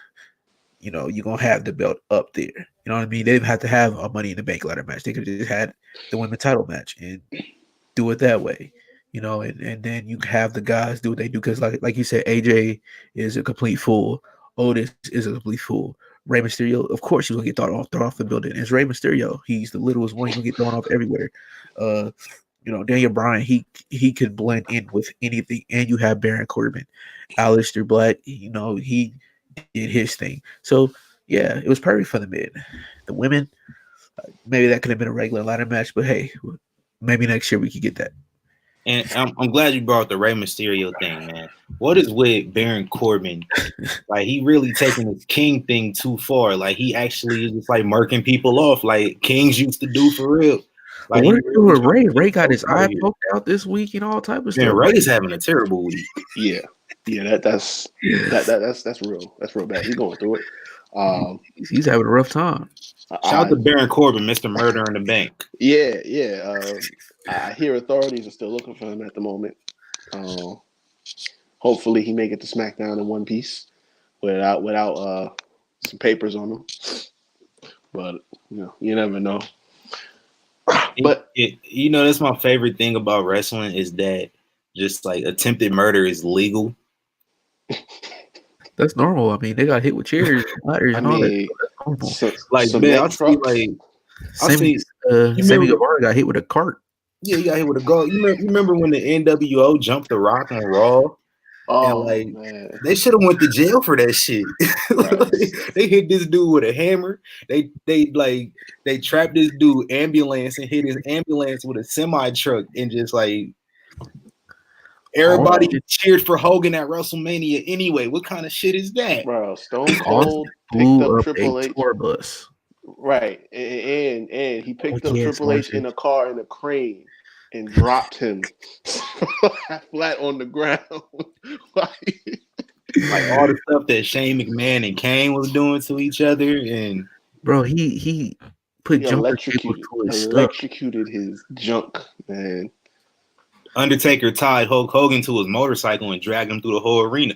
you're gonna have the belt up there. You know what I mean? They didn't have to have a Money in the Bank ladder match. They could have just had the women's title match and do it that way. And then you have the guys do what they do, because like you said, AJ is a complete fool. Otis is a complete fool. Rey Mysterio, of course, he's gonna get thrown off the building. It's Rey Mysterio. He's the littlest one. He's gonna get thrown off everywhere. Daniel Bryan, he could blend in with anything. And you have Baron Corbin, Aleister Black. He did his thing. So yeah, it was perfect for the men. The women, maybe that could have been a regular ladder match, but hey, maybe next year we could get that. And I'm glad you brought the Rey Mysterio thing, man. What is with Baron Corbin? Like, he really taking his king thing too far. Like, he actually is just like murking people off like kings used to do for real. Like, what are you doing with Ray? Ray got his eye poked out this week and all type of stuff. Ray's having a terrible week. Yeah, that's real. That's real bad. He's going through it. He's having a rough time. Shout out to Baron Corbin, Mr. Murder in the Bank. Yeah. I hear authorities are still looking for him at the moment. Hopefully, he make it to SmackDown in one piece without some papers on him. But you never know. But that's my favorite thing about wrestling is that just like attempted murder is legal. That's normal. I mean, they got hit with chairs, ladders, and all that. That's normal. I see Sammy Guevara got hit with a cart. Yeah, he got hit with a goal. You remember when the NWO jumped the Rock on Raw? And Oh like man, they should have went to jail for that shit. right. They hit this dude with a hammer. They trapped this dude ambulance and hit his ambulance with a semi truck and just like everybody Austin, cheered for Hogan at WrestleMania anyway. What kind of shit is that? Bro, Stone Austin Cold picked blew up up a Triple H. tour bus. Right, and he picked up Yes, Triple H in a car in a crane and dropped him flat on the ground. Like all the stuff that Shane McMahon and Kane was doing to each other, and bro, he put He jumper cables to his stuff. electrocuted his junk, man. Undertaker tied Hulk Hogan to his motorcycle and dragged him through the whole arena.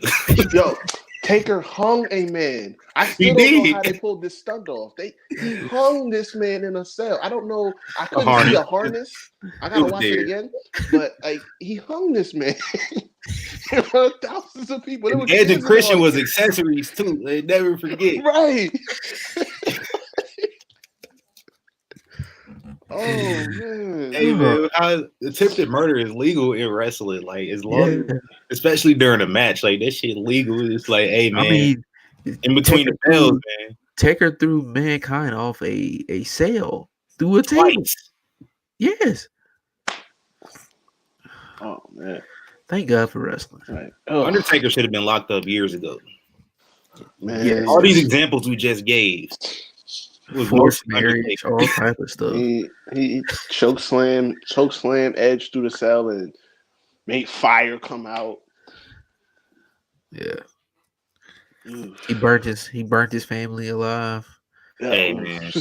Yo, Taker hung a man. I still don't know how they pulled this stunt off. He hung this man in a cell. I don't know. I couldn't see a harness. I gotta watch it again. But like he hung this man in front of thousands of people. And Edge and Christian was accessories too. They never forget. Right. Oh man. Hey man, attempted murder is legal in wrestling. Like as long especially during a match, like that shit legal. It's like, hey man, I mean, in between the bells, man. Taker threw Mankind off a sail through a table. Yes. Oh man. Thank God for wrestling. Right. Undertaker should have been locked up years ago. Man, yes. All these examples we just gave. Forced marriage, all type of stuff. He choke slam Edge through the cell and made fire come out. Yeah. He burnt his family alive. Hey man.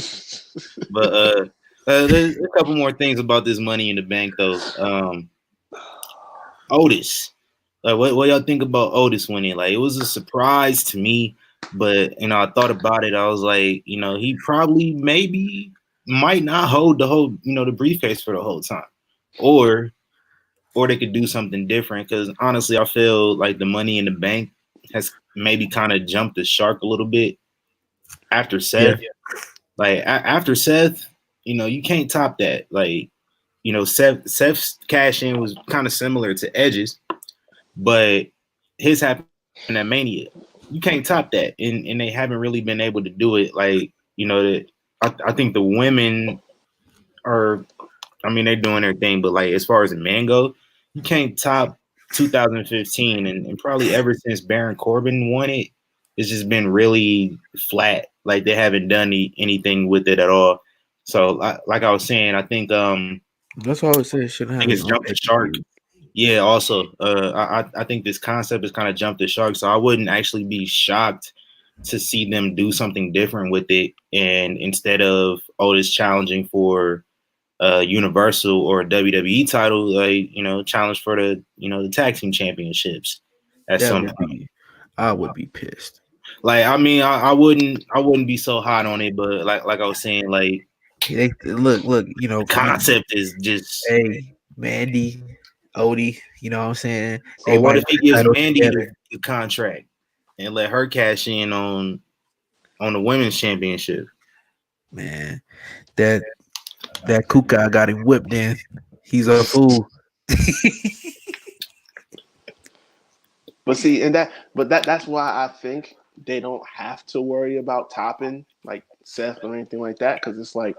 But there's a couple more things about this Money in the Bank though. Otis. What y'all think about Otis winning? Like it was a surprise to me. But I thought about it. I was like, he probably might not hold the whole, the briefcase for the whole time, or they could do something different. Because honestly, I feel like the Money in the Bank has maybe kind of jumped the shark a little bit after Seth. Yeah. Like after Seth, you can't top that. Like, Seth's cash in was kind of similar to Edge's, but his happened at Mania. You can't top that, and they haven't really been able to do it. Like, I think the women are, they're doing their thing, but like as far as the men go, you can't top 2015, and probably ever since Baron Corbin won it, it's just been really flat. Like they haven't done anything with it at all. So, like I was saying, I think that's all I said. Shouldn't have. I think it's jumped the shark. Yeah, also, I think this concept has kind of jumped the shark, so I wouldn't actually be shocked to see them do something different with it, and instead of Otis challenging for Universal or a WWE title, like challenge for the the tag team championships. I would be pissed. Like I wouldn't be so hot on it, but like I was saying, like look, concept is just Mandy. Odie, you know what I'm saying? What if he gives Mandy the contract and let her cash in on the women's championship? Man, that Kuka got him whipped in. He's a fool. But see, that's why I think they don't have to worry about topping like Seth or anything like that, because it's like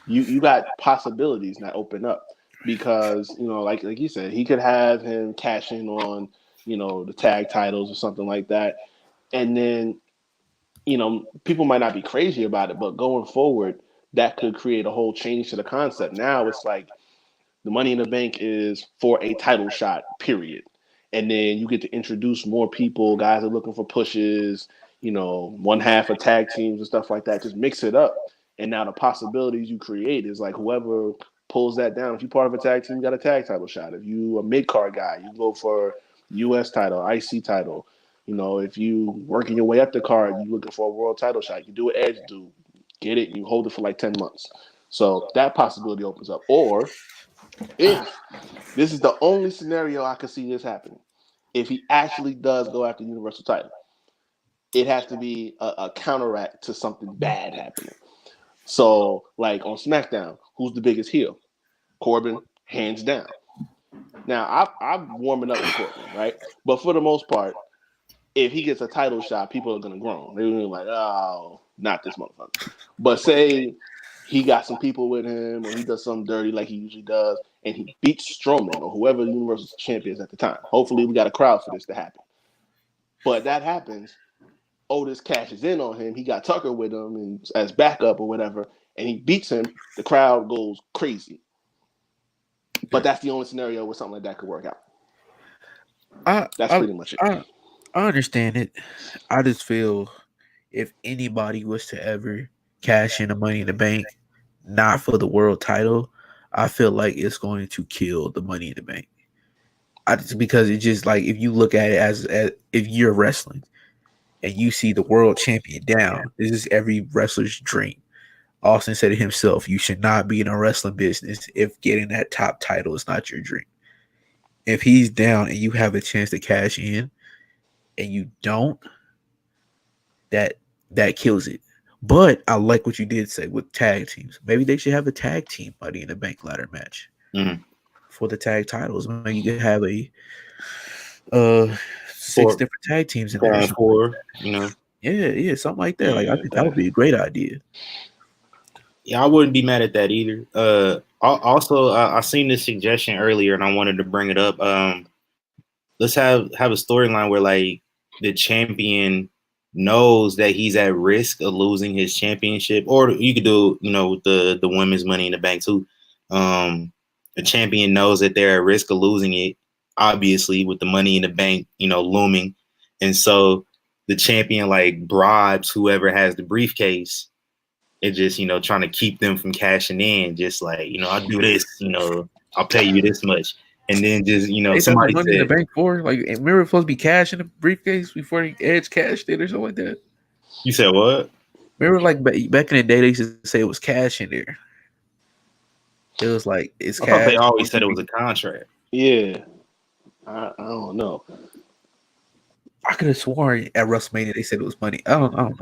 you got possibilities that open up. Because like you said, he could have him cash in on the tag titles or something like that, and then people might not be crazy about it, but going forward, that could create a whole change to the concept. Now it's like the Money in the Bank is for a title shot, period, and then you get to introduce more people. Guys are looking for pushes, one half of tag teams and stuff like that. Just mix it up, and now the possibilities you create is like whoever pulls that down. If you're part of a tag team, you got a tag title shot. If you a mid-card guy, you go for U.S. title, IC title. If you working your way up the card, you looking for a world title shot. You do what Edge do, get it, and you hold it for like 10 months. So that possibility opens up. Or if this is the only scenario I could see this happening, if he actually does go after the Universal title, it has to be a counteract to something bad happening. So, like on SmackDown, who's the biggest heel? Corbin, hands down. Now, I'm warming up to Corbin, right? But for the most part, if he gets a title shot, people are going to groan. They're going to be like, oh, not this motherfucker. But say he got some people with him or he does something dirty like he usually does, and he beats Strowman or whoever the Universal Champion is at the time. Hopefully, we got a crowd for this to happen. But that happens. Otis cashes in on him. He got Tucker with him and as backup or whatever, and he beats him. The crowd goes crazy. But that's the only scenario where something like that could work out. That's pretty much it. I understand it. I just feel if anybody was to ever cash in the Money in the Bank, not for the world title, I feel like it's going to kill the Money in the Bank. Because it's just like if you look at it as if you're wrestling and you see the world champion down, this is every wrestler's dream. Austin said it himself, you should not be in a wrestling business if getting that top title is not your dream. If he's down and you have a chance to cash in and you don't, that kills it. But I like what you did say with tag teams. Maybe they should have a tag team Money in the Bank ladder match for the tag titles. Maybe you could have a 6 different tag teams in there. 4, you know. Yeah, something like that. Like I think that would be a great idea. Yeah, I wouldn't be mad at that either. Also, I seen this suggestion earlier, and I wanted to bring it up. Let's have a storyline where like the champion knows that he's at risk of losing his championship, or you could do, you know, the women's Money in the Bank too. The champion knows that they're at risk of losing it, obviously, with the Money in the Bank, you know, looming, and so the champion like bribes whoever has the briefcase. It's just, you know, trying to keep them from cashing in. Just like, you know, I'll do this, you know, I'll pay you this much. And then just, you know, somebody Money in the Bank for, like, remember it was supposed to be cash in the briefcase before Edge cashed it or something like that? You said what? Remember, like, back in the day, they used to say it was cash in there. It was like, it's cash. I thought they always said it was a contract. Yeah. I don't know. I could have sworn at WrestleMania they said it was money. I don't know.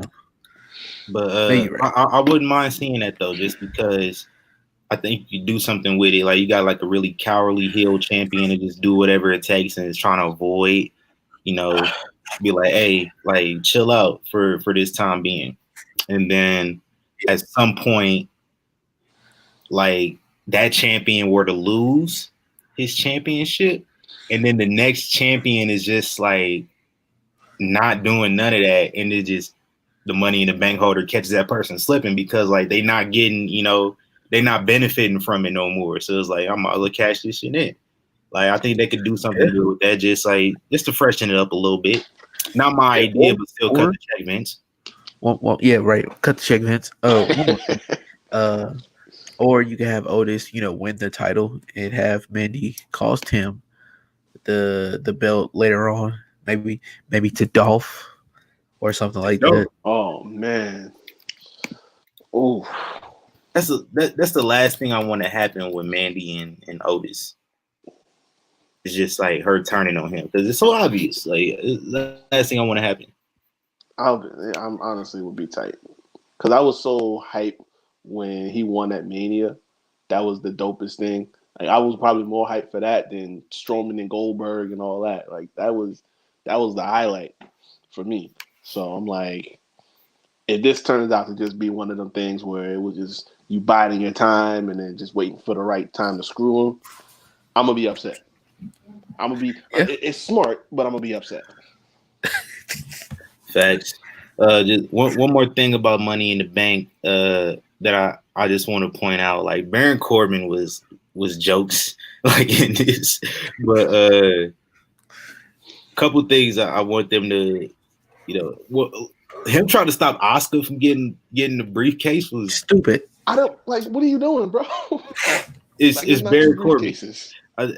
But right. I wouldn't mind seeing that though, just because I think you do something with it. Like you got like a really cowardly heel champion and just do whatever it takes and is trying to avoid, you know, be like, hey, like chill out for this time being. And then at some point, like that champion were to lose his championship, and then the next champion is just like not doing none of that, and it just the Money in the Bank holder catches that person slipping because like they not getting, you know, they not benefiting from it no more. So it's like I'm gonna cash this shit in. Like I think they could do something good with that, just to freshen it up a little bit. Not my idea, but still cut the check, Vince. Well, yeah, right. Cut the check, Vince. Or you can have Otis, you know, win the title and have Mandy cost him the belt later on, maybe to Dolph or something like that. Oh man. Oh, that's the last thing I want to happen with Mandy and Otis. It's just like her turning on him because it's so obvious. Like it's the last thing I want to happen. I'm honestly would be tight because I was so hyped when he won at Mania. That was the dopest thing. Like I was probably more hyped for that than Strowman and Goldberg and all that. Like that was the highlight for me. So I'm like, if this turns out to just be one of them things where it was just you biding your time and then just waiting for the right time to screw him, I'm gonna be upset. I'm gonna be. It's smart, but I'm gonna be upset. Facts. Just one more thing about Money in the Bank that I just want to point out. Like Baron Corbin was jokes like in this, but couple things I want them to, you know, him trying to stop Oscar from getting the briefcase was stupid. I don't like. What are you doing, bro? It's Baron Corbin. I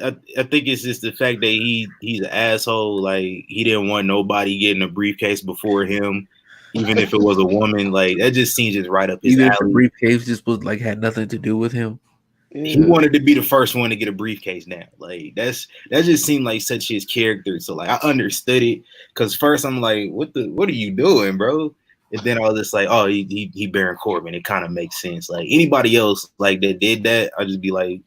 think it's just the fact that he's an asshole. Like he didn't want nobody getting a briefcase before him, even if it was a woman. Like that just seems just right up his alley. Even if the briefcase just was like had nothing to do with him. He wanted to be the first one to get a briefcase now. Like that just seemed like such his character. So like I understood it because first I'm like, what are you doing, bro? And then I was just like, oh, he Baron Corbin. It kind of makes sense. Like anybody else like that did that, I'd just be like,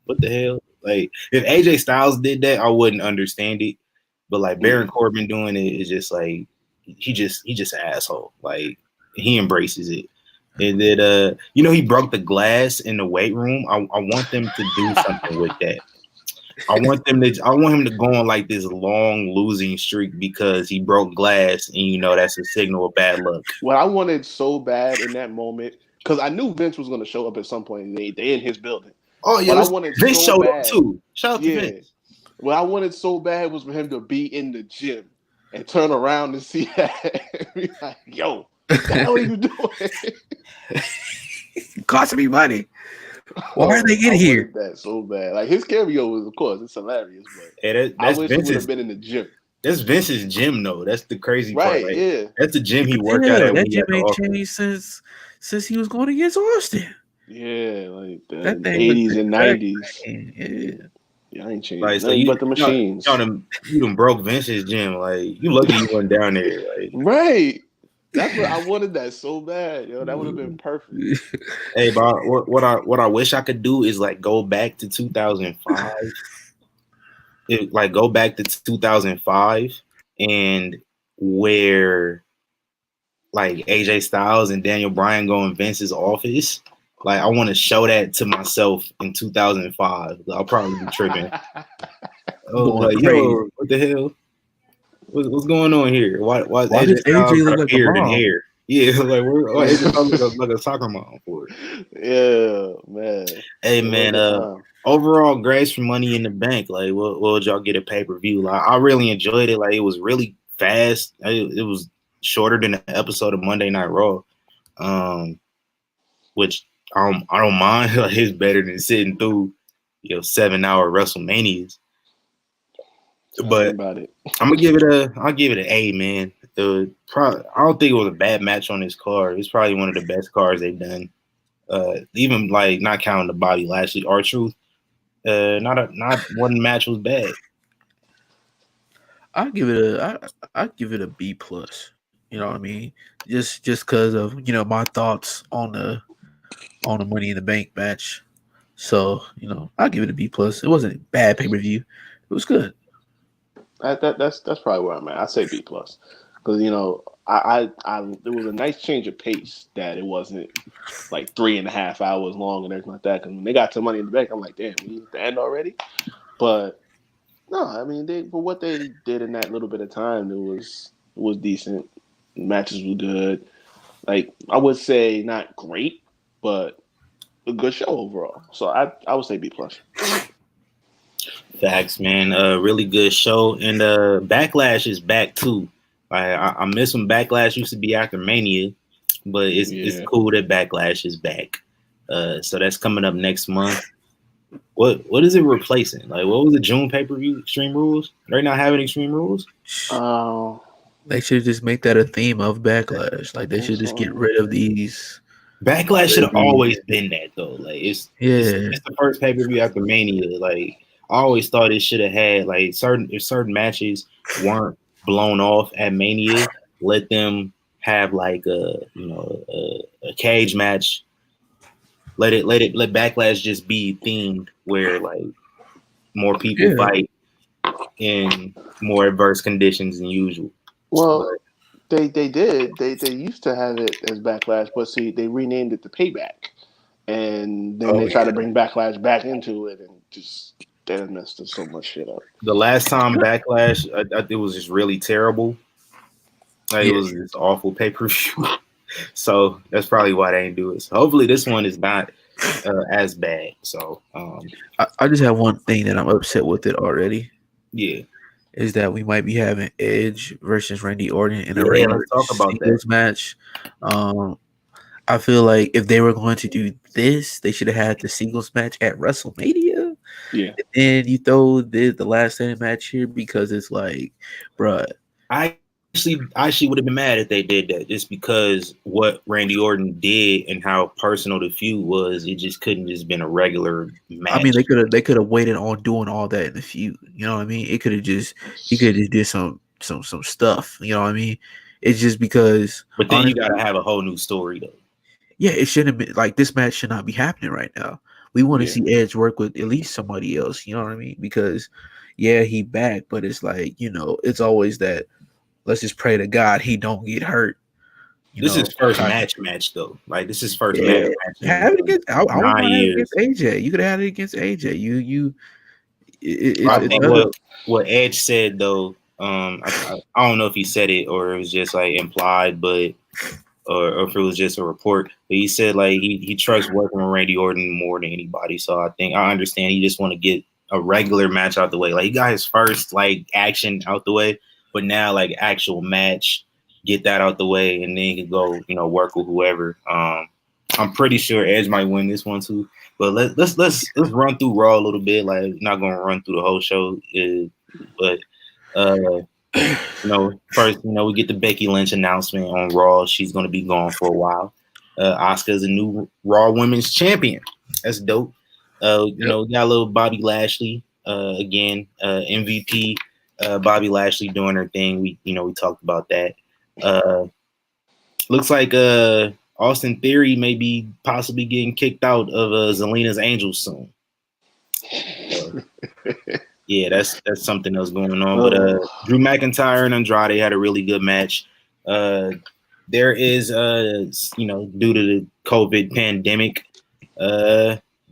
what the hell? Like if AJ Styles did that, I wouldn't understand it. But like Baron Corbin doing it is just like he just an asshole. Like he embraces it. And then he broke the glass in the weight room. I want them to do something with that. I want him to go on like this long losing streak because he broke glass, and that's a signal of bad luck. What I wanted so bad in that moment, because I knew Vince was going to show up at some point. They in his building. Oh yeah, I wanted Vince so showed bad. up too. Shout out to Vince. What I wanted so bad was for him to be in the gym and turn around and see that and be like, "Yo, what the hell are you doing? Costing me money. Why are they in here?" That so bad. Like his cameo was, of course, it's hilarious, but I wish he would have been in the gym. That's Vince's gym, though. That's the crazy part. Right? Like, yeah, that's the gym he worked out at. That gym ain't changed since he was going against Austin. Yeah, like the 80s and 90s. Yeah, I ain't changed. Like, so but the machines. You done broke Vince's gym. Like, you lucky you went down there. Like, right. That's what I wanted that so bad, yo. That would have been perfect. Hey, Bob, what I wish I could do is like go back to 2005. Go back to 2005 and where like AJ Styles and Daniel Bryan go in Vince's office. Like, I want to show that to myself in 2005. I'll probably be tripping. Like, yo, what the hell? What's going on here? Why does AJ look like a mom? Hair? Yeah, like why AJ look like a soccer mom for it? Yeah, man. Hey, man. Overall grades for Money in the Bank. Like, what would y'all get a pay-per-view? Like, I really enjoyed it. Like, it was really fast. It was shorter than an episode of Monday Night Raw, which I don't mind. Like, it's better than sitting through 7-hour WrestleManias. But I'll give it an A, man. I don't think it was a bad match on this card. It's probably one of the best cards they've done. Even like not counting the Bobby Lashley R-Truth. Not one match was bad. I'd give it a B plus. You know what I mean? Just because of my thoughts on the Money in the Bank match. So I'll give it a B plus. It wasn't a bad pay-per-view. It was good. That's probably where I'm at. I say B plus because I there was a nice change of pace that it wasn't like 3.5 hours long and everything like that. Because when they got to Money in the Bank, I'm like, damn, we need to end already. But no, I mean, for what they did in that little bit of time, it was decent. Matches were good. Like, I would say not great, but a good show overall. So I would say B plus. Facts, man. Really good show. And Backlash is back too. I miss when Backlash used to be after Mania, but it's cool that Backlash is back. So that's coming up next month. What is it replacing? Like, what was the June pay-per-view? Extreme Rules? They're not having Extreme Rules? They should just make that a theme of Backlash. Like, they should just get rid of these. Backlash should have always been that though. Like, it's the first pay-per-view after Mania. Like, I always thought it should have had like certain matches weren't blown off at Mania. Let them have like a cage match. Let Backlash just be themed where like more people fight in more adverse conditions than usual. Well, they did. They used to have it as Backlash, but see, they renamed it to Payback, and then they tried to bring Backlash back into it, and just they messed so much shit up. The last time Backlash, it was just really terrible. Like, it was this awful pay-per-view. So that's probably why they didn't do it. So hopefully this one is not as bad. So I just have one thing that I'm upset with it already. Yeah. Is that we might be having Edge versus Randy Orton in a regular singles match. I feel like if they were going to do this, they should have had the singles match at WrestleMania. Yeah. And you throw the last standing match here because it's like, bruh. I actually would have been mad if they did that, just because what Randy Orton did and how personal the feud was. It just couldn't just been a regular match. I mean, they could have waited on doing all that in the feud. You know what I mean? He could have just did some stuff. You know what I mean? It's just because. But then you got to have a whole new story though. Yeah, it shouldn't be like this match should not be happening right now. we want to Yeah. see Edge work with at least somebody else. You know what I mean? Because yeah, he back, but it's like, it's always that. Let's just pray to God he don't get hurt. This is first match though. Like this is first match have it against. I wouldn't mind having it years. against AJ. You could have had it against AJ. I think what Edge said though. I don't know if he said it or it was just like implied, but or if it was just a report. But he said like he trusts working with Randy Orton more than anybody. So I think I understand he just want to get a regular match out the way. Like he got his first like action out the way, but now like actual match, get that out the way, and then he can go work with whoever. I'm pretty sure Edge might win this one too. But let's run through Raw a little bit. Like not gonna run through the whole show, but first we get the Becky Lynch announcement on Raw. She's gonna be gone for a while. Asuka's a new Raw Women's Champion. That's dope. We got a little Bobby Lashley again. MVP. Bobby Lashley doing her thing. We talked about that. Looks like Austin Theory may be possibly getting kicked out of Zelina's Angels soon. Yeah, that's something that's going on. But Drew McIntyre and Andrade had a really good match. There is due to the COVID pandemic,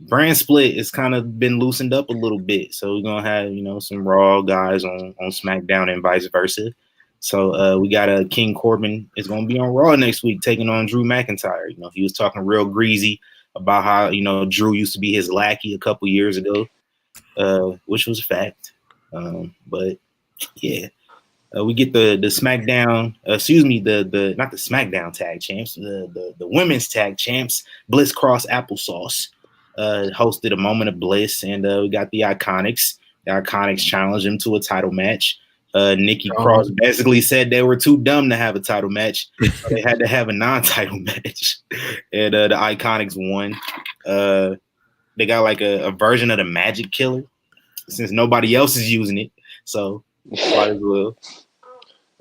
brand split has kind of been loosened up a little bit. So we're gonna have some Raw guys on SmackDown and vice versa. So we got King Corbin is gonna be on Raw next week taking on Drew McIntyre. He was talking real greasy about how Drew used to be his lackey a couple years ago, which was a fact. But yeah, we get the SmackDown. The not the SmackDown tag champs, the women's tag champs. Bliss Cross Applesauce hosted a Moment of Bliss, and we got the Iconics. The Iconics challenged him to a title match. Nikki Cross basically said they were too dumb to have a title match, so they had to have a non-title match, and the Iconics won. They got like a version of the Magic Killer, since nobody else is using it, so might as well.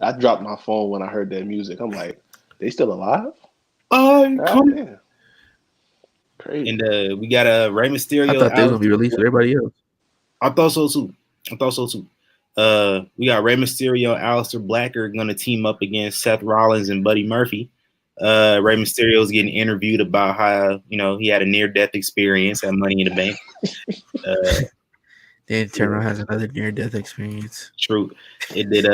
I dropped my phone when I heard that music. I'm like, they still alive? Yeah. Crazy. And we got a Rey Mysterio. I thought they were gonna be released with everybody else. I thought so too. We got Rey Mysterio, Aleister Black are going to team up against Seth Rollins and Buddy Murphy. Rey Mysterio is getting interviewed about how he had a near-death experience at Money in the Bank. Then turn around has another near-death experience. True. It did.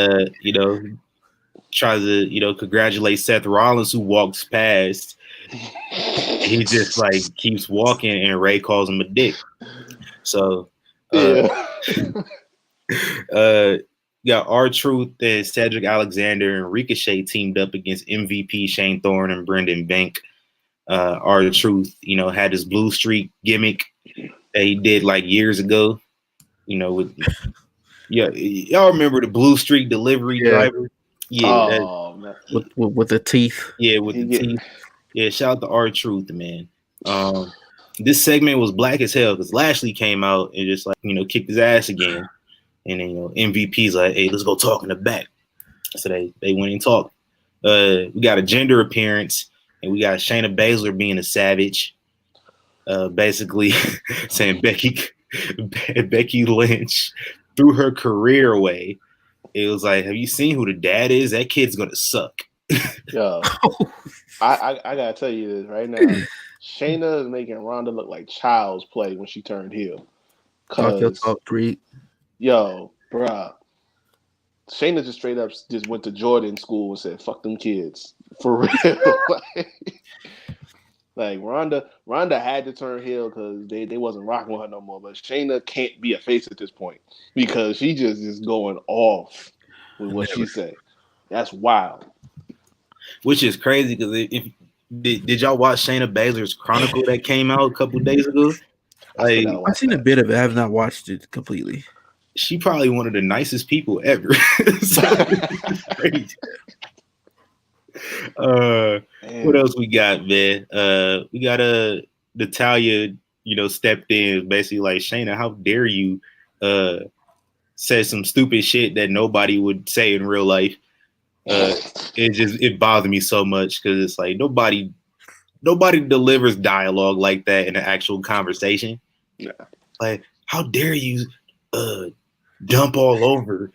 Tries to congratulate Seth Rollins, who walks past. He just like keeps walking, and Ray calls him a dick. So. Got R-Truth and Cedric Alexander and Ricochet teamed up against MVP Shane Thorne and Brendan Bank. R-Truth, had this blue streak gimmick that he did like years ago. Y'all remember the blue streak delivery driver? Yeah, with the teeth. Yeah, with the teeth. Yeah, shout out to R-Truth, man. This segment was black as hell because Lashley came out and just kicked his ass again. And then MVP's like, hey, let's go talk in the back. So they went and talked. We got a gender appearance, and we got Shayna Baszler being a savage. Basically saying Becky Lynch threw her career away. It was like, have you seen who the dad is? That kid's gonna suck. Yo, I gotta tell you this right now. Shayna is making Ronda look like child's play when she turned heel. Yo, bruh. Shayna just straight up just went to Jordan school and said, fuck them kids. For real. Like Ronda had to turn heel because they wasn't rocking with her no more. But Shayna can't be a face at this point because she just is going off with what she said. That's wild. Which is crazy because did y'all watch Shayna Baszler's Chronicle that came out a couple days ago? Like, I've seen a bit of it. I have not watched it completely. She probably one of the nicest people ever. So it's crazy. What else we got, man? We got Natalya, stepped in, basically like, Shayna, how dare you say some stupid shit that nobody would say in real life. It bothered me so much because it's like nobody nobody delivers dialogue like that in an actual conversation. Yeah. Like, how dare you dump all over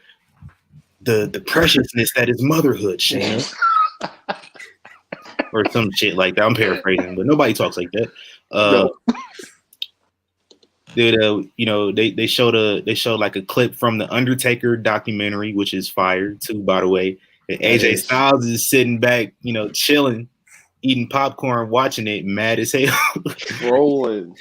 the preciousness that is motherhood, Shayna. Or some shit like that. I'm paraphrasing, but nobody talks like that. No. They showed like a clip from the Undertaker documentary, which is fire too, by the way. And AJ Styles is sitting back, chilling, eating popcorn, watching it, mad as hell. Rolling.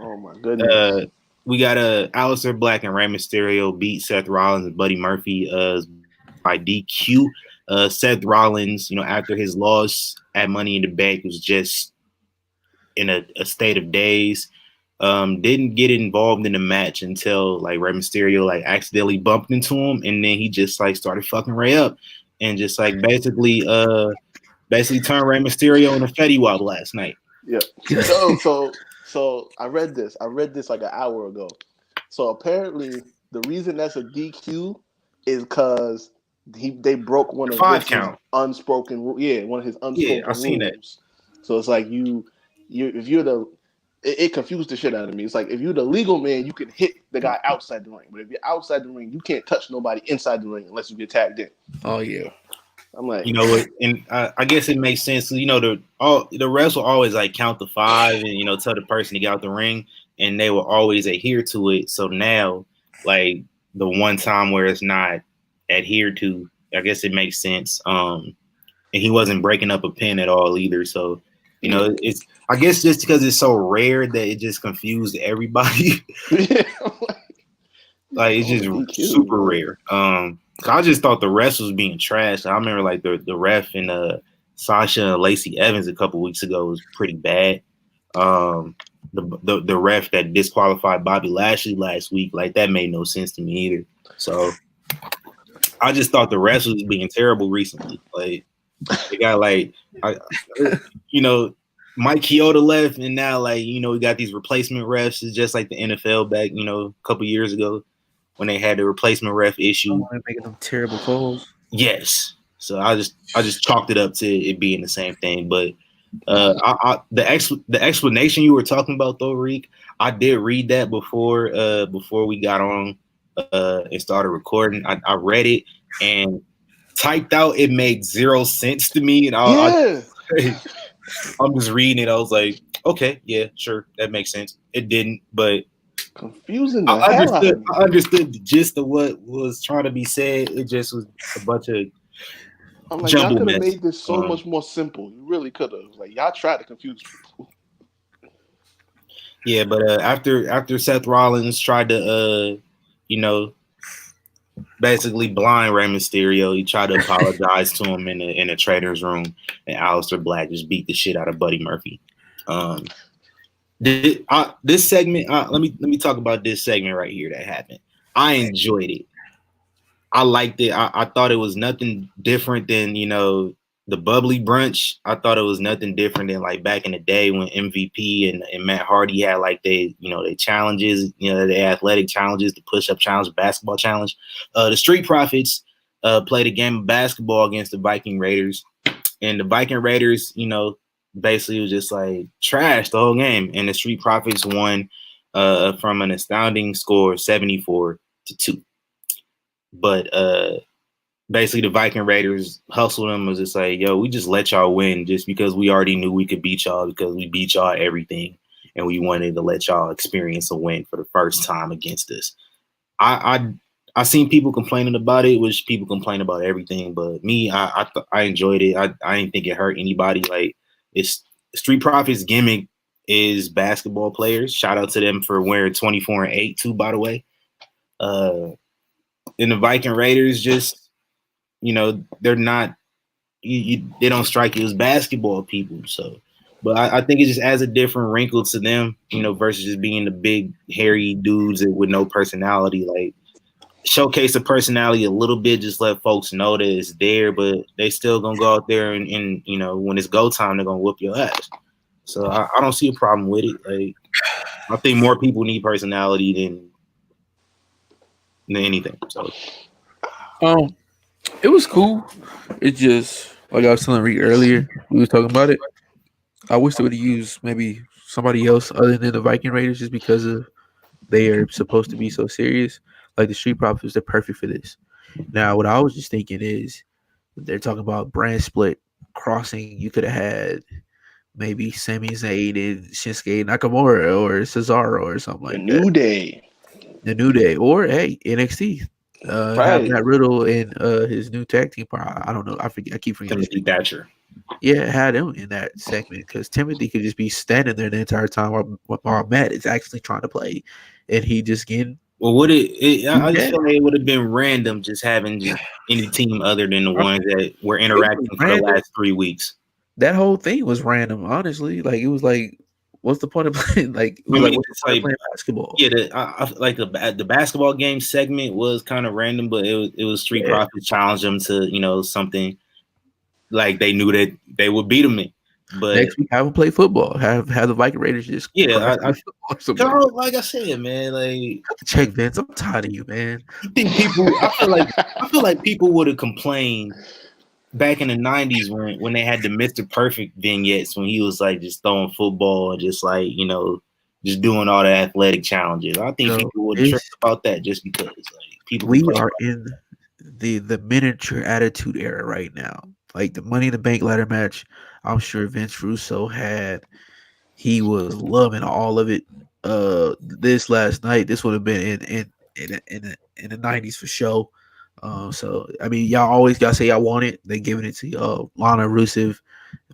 Oh my goodness. We got Aleister Black and Rey Mysterio beat Seth Rollins and Buddy Murphy by DQ. Seth Rollins, after his loss at Money in the Bank, was just in a state of daze. Didn't get involved in the match until like Rey Mysterio like accidentally bumped into him, and then he just like started fucking Rey up and just like basically turned Rey Mysterio in a Fetty Wap last night. Yeah. So I read this like an hour ago. So apparently the reason that's a DQ is because they broke one of Five his count. unspoken one of his unspoken I've seen rules. So it's like it confused the shit out of me. It's like if you're the legal man, you can hit the guy outside the ring, but if you're outside the ring, you can't touch nobody inside the ring unless you get tagged in. Oh yeah. I'm like, and I guess it makes sense. The refs will always like count to 5 and tell the person to get out the ring, and they will always adhere to it. So now, like the one time where it's not adhered to, I guess it makes sense. And he wasn't breaking up a pin at all either. So it's I guess just because it's so rare that it just confused everybody. Like it's just super rare. I just thought the ref was being trashed. I remember like the ref in Sasha and Lacey Evans a couple weeks ago was pretty bad. The ref that disqualified Bobby Lashley last week, like that made no sense to me either. So I just thought the refs was being terrible recently. Like they got like Mike Chioda left, and now like we got these replacement refs. It's just like the NFL back a couple years ago when they had the replacement ref issue. Making them terrible calls. Yes. So I just chalked it up to it being the same thing. But the explanation you were talking about though, Reek, I did read that before we got on and started recording. I read it and typed out. It made zero sense to me, and I'm just reading it. I was like, okay, yeah, sure, that makes sense. It didn't, but confusing. I understood the gist of what was trying to be said. It just was a bunch of y'all could have made this so much more simple. You really could have. Like y'all tried to confuse people. Yeah, but after Seth Rollins tried to basically blind Rey Mysterio, he tried to apologize to him in a trainer's room, and Aleister Black just beat the shit out of Buddy Murphy. This segment, let me talk about this segment right here that happened. I enjoyed it. I liked it. I thought it was nothing different than the bubbly brunch. I thought it was nothing different than like back in the day when MVP and Matt Hardy had like they challenges, the athletic challenges, the push-up challenge, the basketball challenge. The Street Profits played a game of basketball against the Viking Raiders, and the Viking Raiders, basically was just like trash the whole game, and the Street Profits won from an astounding score 74-2. But basically the Viking Raiders hustled them, was just like, yo, we just let y'all win just because we already knew we could beat y'all, because we beat y'all at everything, and we wanted to let y'all experience a win for the first time against us. I seen people complaining about it, which people complain about everything, but me, I enjoyed it. I didn't think it hurt anybody. Like, it's Street Profits gimmick is basketball players. Shout out to them for wearing 24-8 too, by the way. And the Viking Raiders just, they're not, they don't strike you as basketball people. So, but I think it just adds a different wrinkle to them, versus just being the big hairy dudes with no personality. Like, showcase the personality a little bit, just let folks know that it's there, but they still gonna go out there and when it's go time, they're gonna whoop your ass. So I don't see a problem with it. Like, I think more people need personality than anything. So it was cool. It just, like I was telling Reed earlier, we was talking about it. I wish they would have used maybe somebody else other than the Viking Raiders just because of they are supposed to be so serious. Like the Street Profits, they're perfect for this. Now, what I was just thinking is they're talking about brand split crossing. You could have had maybe Sami Zayn and Shinsuke Nakamura or Cesaro or something The like that. New Day. The New Day or hey NXT. Have Right. Matt Riddle and his new tag team partner. I don't know. I forget. I keep forgetting. Timothy Thatcher. Yeah, had him in that segment because Timothy could just be standing there the entire time while Matt is actually trying to play, and he just getting. Well, I just feel like it would have been random just having just any team other than the ones that were interacting for the last 3 weeks. That whole thing was random, honestly. Like it was like, what's the point of playing? Like, it was like, what's the point of playing basketball? Yeah, I like the basketball game segment was kind of random, but it was Street Profits challenged them to something like they knew that they would beat them in. But next week, have them play football. Have the Viking Raiders just like I said, man, like check Vince. I'm tired of you, man. You think people? I feel like people would have complained back in the 90s when they had the Mr. Perfect vignettes when he was like just throwing football and just like just doing all the athletic challenges. I think people would trip about that just because like people. We are in the miniature attitude era right now. Like the Money in the Bank ladder match, I'm sure Vince Russo he was loving all of it. This last night, this would have been in the 90s for sure. So I mean, y'all say y'all want it. They giving it to Lana, Rusev,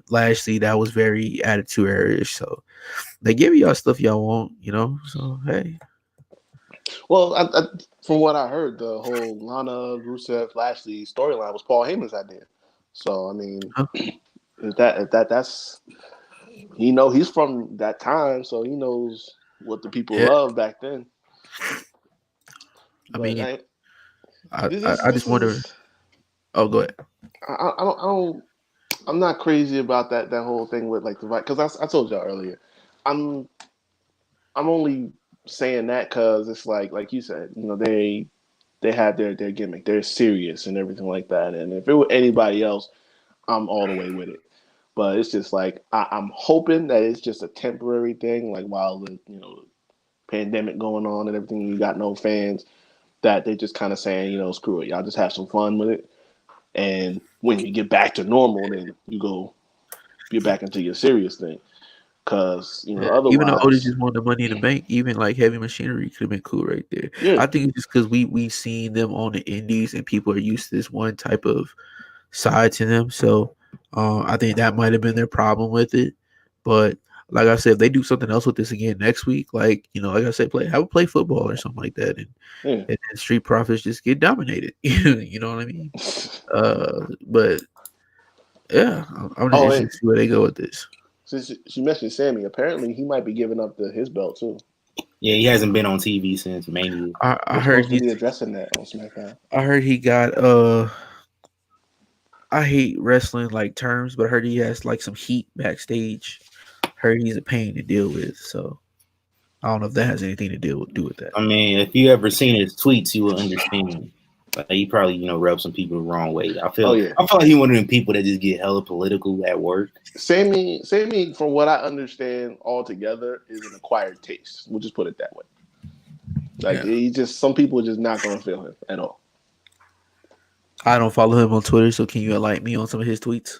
Lashley. That was very attitude era-ish. So they give y'all stuff y'all want, So hey. Well, from what I heard, the whole Lana, Rusev, Lashley storyline was Paul Heyman's idea. So I mean, if that's he's from that time, so he knows what the people love back then. I mean, I just wonder. Oh, go ahead. I'm not crazy about that whole thing with like the because I told y'all earlier, I'm only saying that because it's like you said, they have their gimmick, they're serious and everything like that, and if it were anybody else, I'm all the way with it. But it's just like I'm hoping that it's just a temporary thing, like while the pandemic going on and everything, you got no fans, that they just kind of saying, screw it, y'all just have some fun with it, and when you get back to normal, then you get back into your serious thing. Because otherwise, even though Otis just won the Money in the Bank, even like Heavy Machinery could have been cool right there. Yeah. I think it's just because we seen them on the indies and people are used to this one type of side to them. So I think that might have been their problem with it. But like I said, if they do something else with this again next week, like like I said, play football or something like that, and then Street Profits just get dominated. You know what I mean? But yeah, I'm just interested to see where they go with this. Since she mentioned Sammy, apparently he might be giving up his belt too. Yeah, he hasn't been on TV since Mania. I heard he's addressing that on SmackDown. I heard he got I hate wrestling like terms, but I heard he has like some heat backstage. Heard he's a pain to deal with, so I don't know if that has anything to do with that. I mean, if you ever seen his tweets, you will understand. Like, he probably rub some people the wrong way. I feel like he's one of them people that just get hella political at work. Sammy, from what I understand altogether, is an acquired taste. We'll just put it that way. Like some people are just not going to feel him at all. I don't follow him on Twitter, so can you enlighten me on some of his tweets?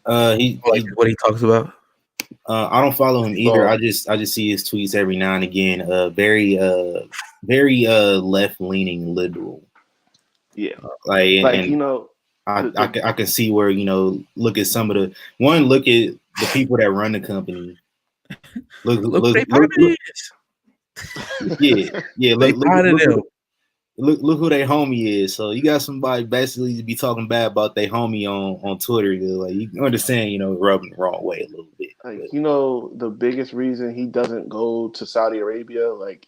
What he talks about. I don't follow him either. I just see his tweets every now and again. Very left leaning liberal. Yeah, I can see where look at some of the look at the people that run the company. Look who their homie is. So you got somebody basically to be talking bad about their homie on Twitter. Like, you can understand, rubbing the wrong way a little bit. Like, the biggest reason he doesn't go to Saudi Arabia, like,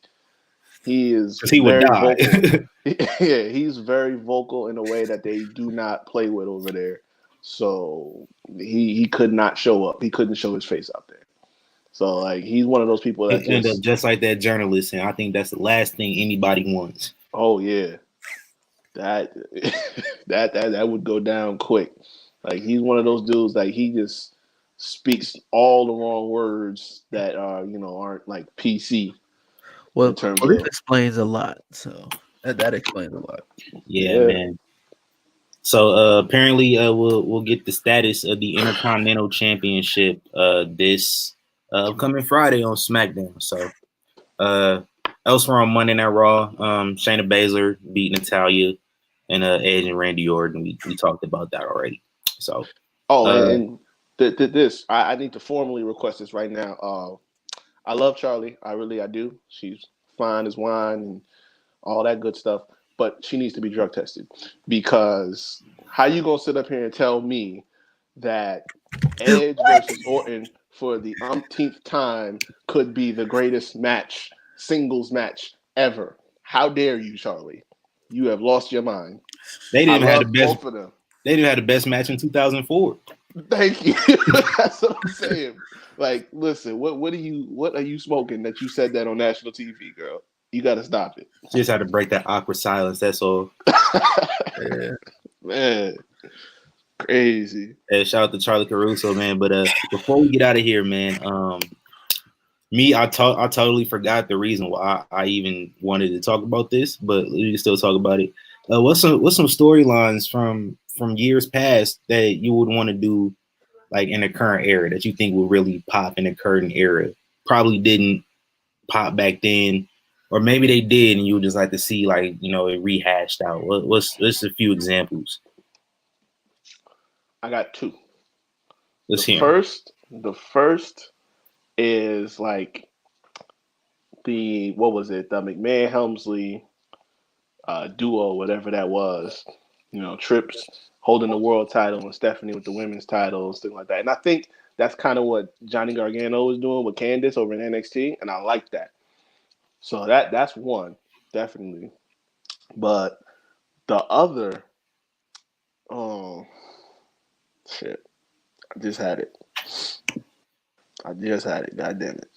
he is he would die. Vocal. Yeah, he's very vocal in a way that they do not play with over there. So he could not show up. He couldn't show his face out there. So like he's one of those people that end up just like that journalist, and I think that's the last thing anybody wants. Oh yeah, that would go down quick. Like he's one of those dudes. Like he just speaks all the wrong words that are, aren't like PC Well, in terms this of explains a lot. So that explains a lot. Yeah, man. So apparently we'll get the status of the Intercontinental Championship this upcoming Friday on SmackDown. So elsewhere on Monday Night Raw, Shayna Baszler beat Natalya and Edge and Randy Orton. We talked about that already. So this I need to formally request this right now. I love Charlie. I do. She's fine as wine and all that good stuff. But she needs to be drug tested, because how you gonna sit up here and tell me that Edge versus Orton for the umpteenth time could be the greatest singles match ever? How dare you, Charlie? You have lost your mind. They didn't have the best. Both of them. They didn't have the best match in 2004. Thank you. That's what I'm saying. Like, listen, what are you smoking that you said that on national TV, girl? You got to stop it. Just had to break that awkward silence. That's all. Yeah. Man, crazy. Hey, shout out to Charlie Caruso, man. But before we get out of here, man, I totally forgot the reason why I even wanted to talk about this, but we can still talk about it. What's some storylines from years past that you would want to do, like in the current era, that you think would really pop in the current era? Probably didn't pop back then. Or maybe they did, and you would just like to see, like, it rehashed out. What's a few examples? I got two. Let's hear. The first is like the McMahon Helmsley duo, whatever that was. Trips holding the world title and Stephanie with the women's title, things like that. And I think that's kind of what Johnny Gargano was doing with Candice over in NXT, and I like that. So that's one, definitely. But the other, oh shit, I just had it. God damn it.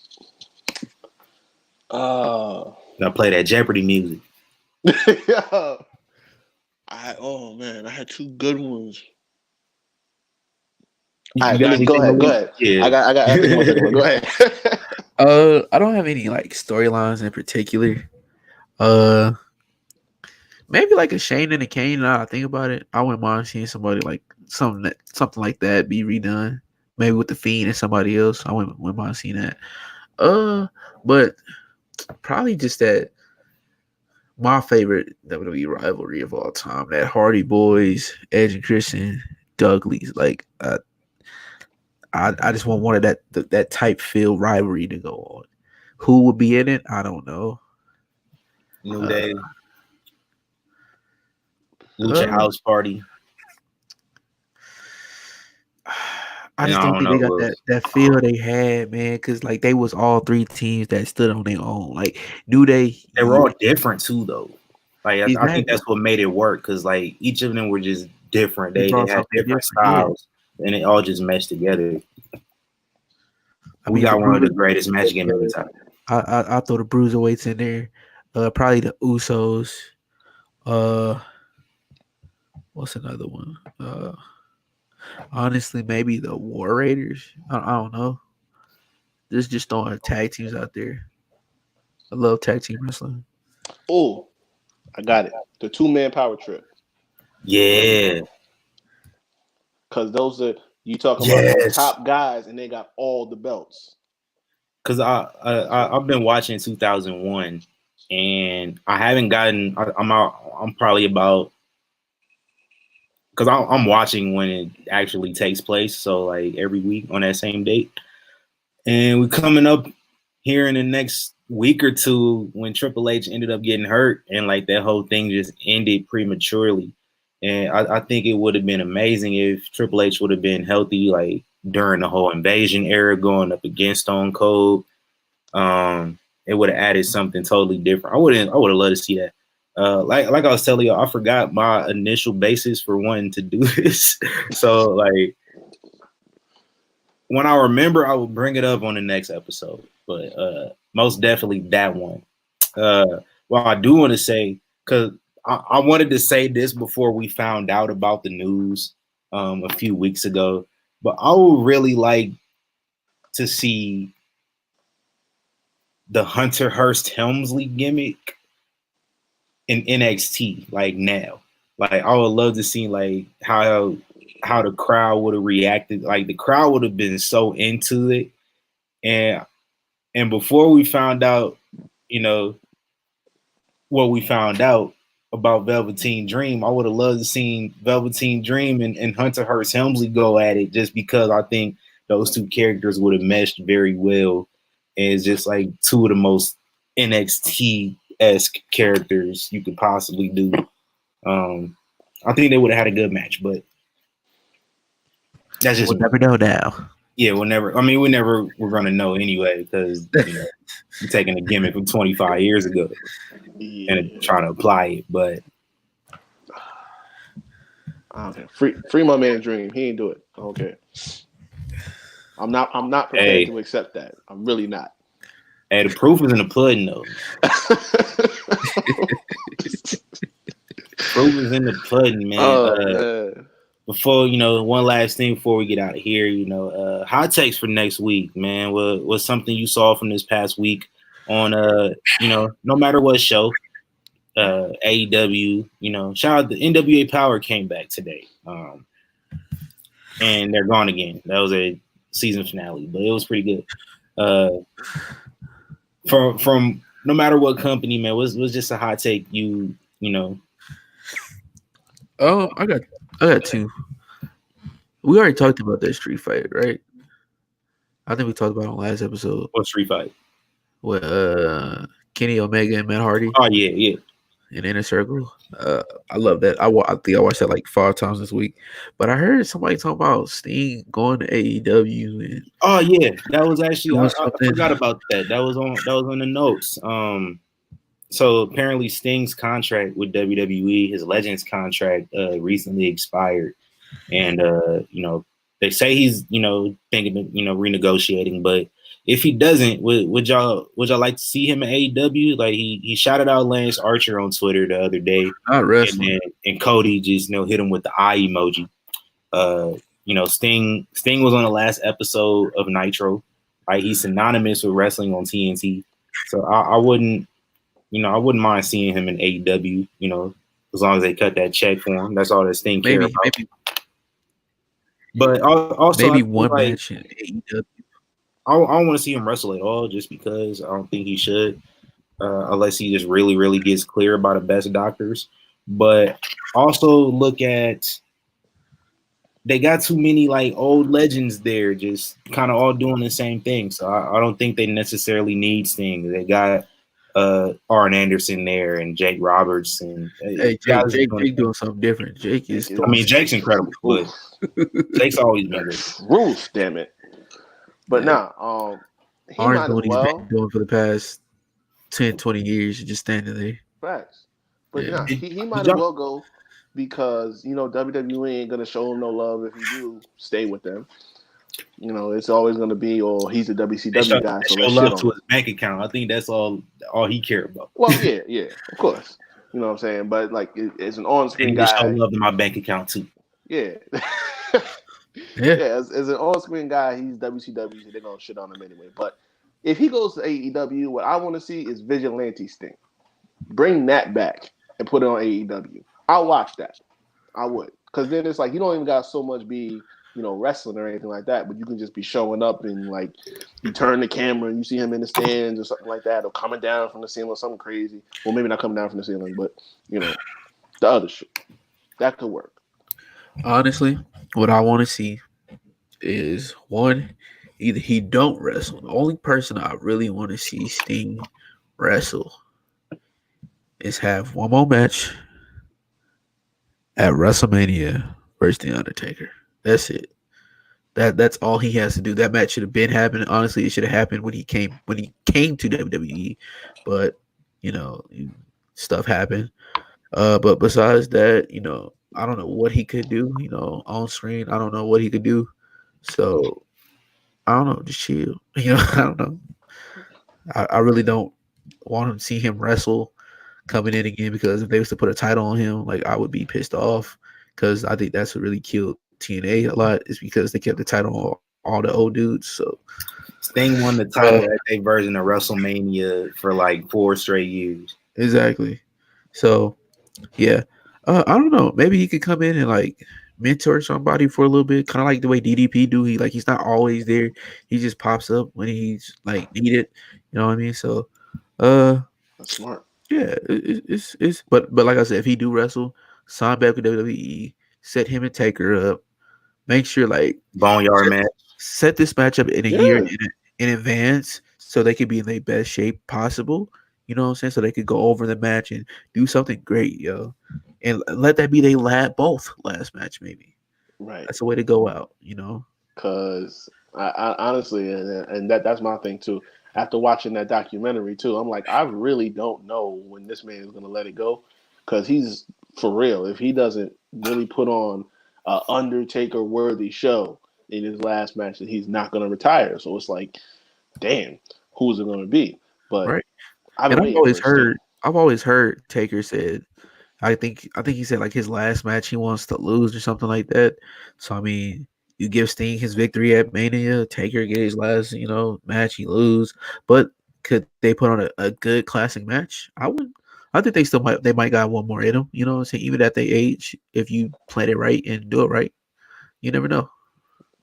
Gotta play that Jeopardy music. Yeah. I had two good ones. All right, go ahead. Yeah. I got go ahead. I don't have any like storylines in particular. Maybe like a Shane and a Kane. Now I think about it, I wouldn't mind seeing somebody like something like that be redone. Maybe with the Fiend and somebody else. I wouldn't mind seeing that. But probably just that my favorite WWE rivalry of all time, that Hardy Boys, Edge and Christian, Dudley's. Like I just want one of that type feel rivalry to go on. Who would be in it? I don't know. New Day, Lucha House Party. I just don't think they got that feel they had, man. Because like they was all three teams that stood on their own. Like New Day, they were all different too, though. Like exactly. I think that's what made it work. Because like each of them were just different. They had different styles, and it all just meshed together. We got one of the greatest match games of the time. I throw the Bruiserweights in there. Probably the Usos. What's another one? Honestly, maybe the War Raiders. I don't know. Just throwing tag teams out there. I love tag team wrestling. Oh, I got it. The 2-man power trip. Yeah. Because those are, you talking about the top guys, and they got all the belts. Because I've been watching 2001, and I haven't gotten. I'm probably about, because I'm watching when it actually takes place. So like every week on that same date, and we're coming up here in the next week or two when Triple H ended up getting hurt, and like that whole thing just ended prematurely. And I think it would have been amazing if Triple H would have been healthy, like during the whole Invasion era, going up against Stone Cold. It would have added something totally different. I would have loved to see that. Like I was telling you, I forgot my initial basis for wanting to do this. So like when I remember, I will bring it up on the next episode. But most definitely that one. Well, I do want to say, because I wanted to say this before we found out about the news a few weeks ago, but I would really like to see the Hunter Hearst Helmsley gimmick in NXT like now. Like I would love to see like how the crowd would have reacted. Like the crowd would have been so into it. And before we found out, you know, what we found out about Velveteen Dream, I would have loved to see Velveteen Dream and Hunter Hearst Helmsley go at it, just because I think those two characters would have meshed very well. And it's just like two of the most NXT-esque characters you could possibly do. I think they would have had a good match, but that's just we'll never know now. Yeah, we'll never. I mean, we're going to know anyway, because you're taking a gimmick from 25 years ago and trying to apply it. But okay, free my man Dream. He ain't do it. Okay, I'm not prepared to accept that. I'm really not. Hey, the proof is in the pudding, though. Proof is in the pudding, man. Man. Before, one last thing before we get out of here, hot takes for next week, man. Was something you saw from this past week on, no matter what show, AEW, shout out the NWA Power came back today. And they're gone again. That was a season finale, but it was pretty good. From no matter what company, man, was just a hot take. Oh, I got two. We already talked about that street fight, right? I think we talked about it on last episode. What street fight? With Kenny Omega and Matt Hardy. Oh yeah. In Inner Circle. I love that. I think I watched that like 5 times this week. But I heard somebody talk about Sting going to AEW. And oh yeah, that was actually I forgot about that. That was on the notes. So apparently Sting's contract with WWE, his Legends contract, recently expired, and they say he's thinking of renegotiating. But if he doesn't, would y'all like to see him at AEW? Like he shouted out Lance Archer on Twitter the other day, not wrestling, and Cody just hit him with the eye emoji. Sting was on the last episode of Nitro. Like he's synonymous with wrestling on TNT, so I wouldn't mind seeing him in AEW, as long as they cut that check for him. That's all this thing care about. Maybe. But also maybe one match in AEW. I don't want to see him wrestle at all, just because I don't think he should, unless he just really, really gets clear about the best doctors. But also look at, they got too many like old legends there, just kind of all doing the same thing. So I don't think they necessarily need Sting. They got Arn Anderson there and Jake Roberts and Jake doing something different. Jake is. I mean, Jake's incredible, but Jake's always been good. Rules, damn it. But he Arn's might doing as well. He's been doing for the past 10, 20 years, just standing there. Facts. But he might as well go, because WWE ain't gonna show him no love if he do stay with them. It's always going to be, he's a WCW guy. So show love to his bank account. I think that's all he cared about. Well, yeah, of course. You know what I'm saying? But like, as an on-screen guy, show love to my bank account too. Yeah. As an on-screen guy, he's WCW. So they're gonna shit on him anyway. But if he goes to AEW, what I want to see is Vigilante Sting. Bring that back and put it on AEW. I'll watch that. I would, because then it's like you don't even got so much be wrestling or anything like that, but you can just be showing up and like you turn the camera and you see him in the stands or something like that, or coming down from the ceiling or something crazy. Well, maybe not coming down from the ceiling, but the other shit that could work. Honestly, what I want to see is one, either he don't wrestle. The only person I really want to see Sting wrestle is have one more match at WrestleMania versus The Undertaker. That's it. That's all he has to do. That match should have been happening. Honestly, it should have happened when he came to WWE, but stuff happened. But besides that, I don't know what he could do. On screen, I don't know what he could do. So I don't know. Just chill. I don't know. I really don't want to see him wrestle coming in again, because if they was to put a title on him, like I would be pissed off, because I think that's what really killed TNA a lot is because they kept the title on all the old dudes. So Sting won the title at a version of WrestleMania for like 4 straight years. exactly. So yeah, I don't know. Maybe he could come in and like mentor somebody for a little bit, kind of like the way DDP do. He's not always there. He just pops up when he's like needed. You know what I mean? So, That's smart. yeah, it's but like I said, if he do wrestle, sign back with WWE, set him and Taker up. Make sure like Boneyard match. set this matchup in a Yeah. year in advance so they could be in their best shape possible. You know what I'm saying? So they could go over the match and do something great, yo. And let that be their last match, maybe. Right. That's the way to go out, you know? Because I honestly, and that's my thing too. After watching that documentary too, I'm like, I really don't know when this man is gonna let it go, because he's for real. If he doesn't really put on a Undertaker worthy show in his last match, that he's not gonna retire. So it's like, damn, who's it gonna be? But Right. I've And been waiting for it I've always heard Taker said, I think he said like his last match he wants to lose or something like that. So I mean, you give Sting his victory at Mania, Taker get his last, match, he lose. But could they put on a good classic match? I think they might got one more in them, you know what I'm saying? Even at their age, if you plan it right and do it right, you never know.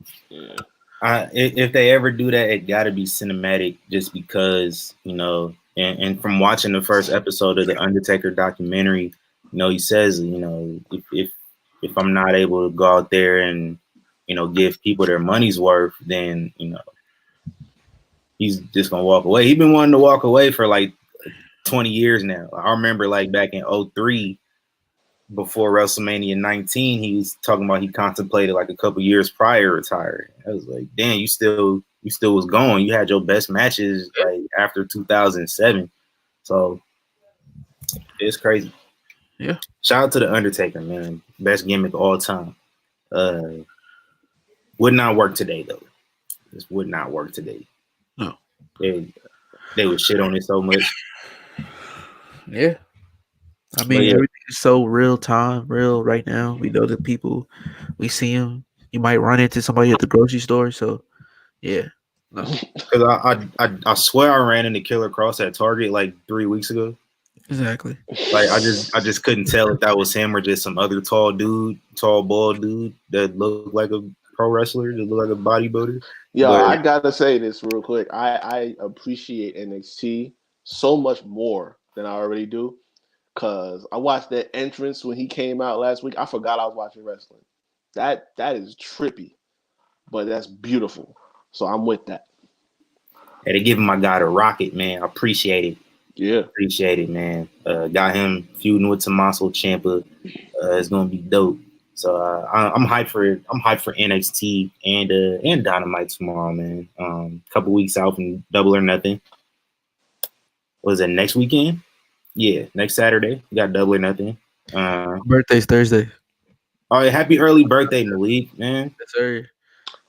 still. If they ever do that, it got to be cinematic, just because and from watching the first episode of the Undertaker documentary, he says, if I'm not able to go out there and give people their money's worth, then he's just gonna walk away. He's been wanting to walk away for like 20 years now. I remember like back in 2003, before WrestleMania 19, he was talking about he contemplated like a couple years prior retiring. I was like, damn, you still was going. You had your best matches like after 2007. So it's crazy. Yeah. Shout out to the Undertaker, man. Best gimmick of all time. Would not work today though. This would not work today. No. They would shit on it so much. Yeah. I mean, yeah. Everything is so real right now. We know the people, we see them. You might run into somebody at the grocery store. So, yeah. No. Because I swear I ran into Killer Cross at Target like 3 weeks ago. Exactly. Like I just couldn't tell if that was him or just some other tall bald dude that looked like a pro wrestler, that looked like a bodybuilder. Yo, I gotta say this real quick. I appreciate NXT so much more than I already do, because I watched that entrance when he came out last week. I forgot I was watching wrestling. That is trippy, but that's beautiful. So I'm with that. Hey, they giving my guy the rocket, man. I appreciate it. Yeah, appreciate it, man. Got him feuding with Tommaso Ciampa. It's gonna be dope. So I'm hyped for it. I'm hyped for NXT and Dynamite tomorrow, man. Couple weeks out from Double or Nothing. Was it next weekend? Yeah, next Saturday. We got Double or Nothing. Birthday's Thursday. Oh, happy early birthday, Malik, man. Yes, sir.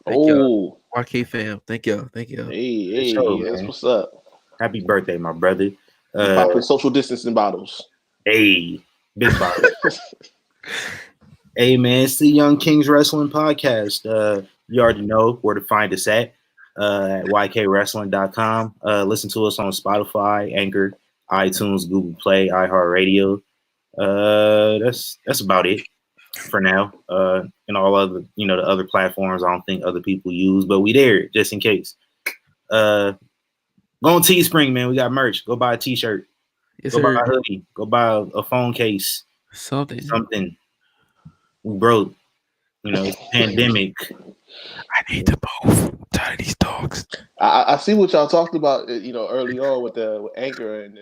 Thank y'all. YK fam. Thank y'all. Hey, show, that's man. what's up. Happy birthday, my brother. Popping social distancing bottles. Hey, big bottle. Hey, man, it's the Young Kings Wrestling Podcast. You already know where to find us at YKWrestling.com. Listen to us on Spotify, Anchor, iTunes, Google Play, iHeartRadio. That's about it for now. And all other, the other platforms, I don't think other people use, but we there just in case. Go on Teespring, man. We got merch. Go buy a t-shirt. Yes, Go sir. buy a hoodie. Go buy a phone case. Something. We broke. It's a pandemic. I need to move. I'm tired of these dogs. I see what y'all talked about, early on with Anchor and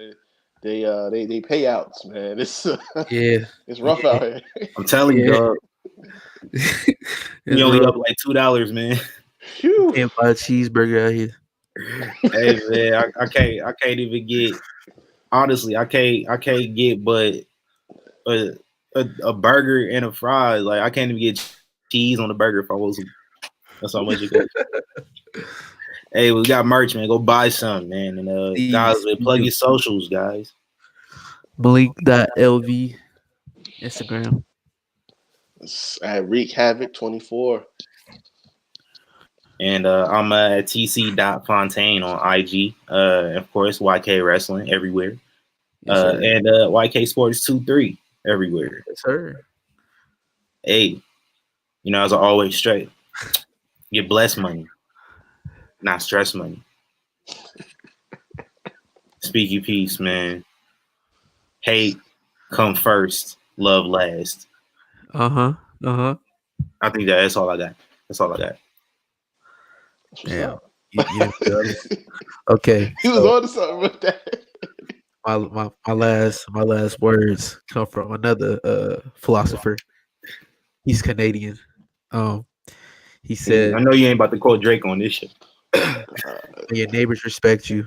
they payouts, man. It's it's rough out here. I'm telling you, dog. You only up like $2, man. Phew. Can't buy a cheeseburger out here. Hey, man, I can't even get. Honestly, I can't get but a burger and a fries. Like I can't even get cheese on the burger if I was. That's how much it goes. Hey, we got merch, man. Go buy some, man. And guys, plug your socials, guys. Malik.lv Instagram. It's at Wreak Havoc 24. And I'm at tc.fontaine on IG. Of course, YK Wrestling everywhere. Yes, sir. And YK Sports 23 everywhere. Yes, sir. Hey, as I always straight, get blessed money, not stress money. Speak your peace, man. Hate come first, love last. I think that's all I got. That's all I got. Yeah. Okay. He was on to something with that. My last words come from another philosopher. He's Canadian. He said, I know you ain't about to quote Drake on this shit. your neighbors respect you.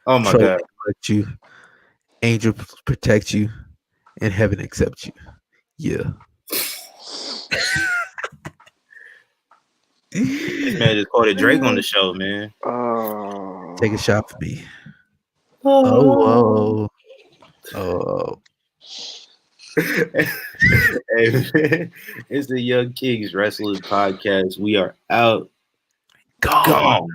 Oh my God. Protect you. Angels protect you. And heaven accept you. Yeah. This man just quoted Drake on the show, man. Take a shot for me. Oh. Hey, man, it's the Young Kings Wrestlers Podcast. We are out. Gone.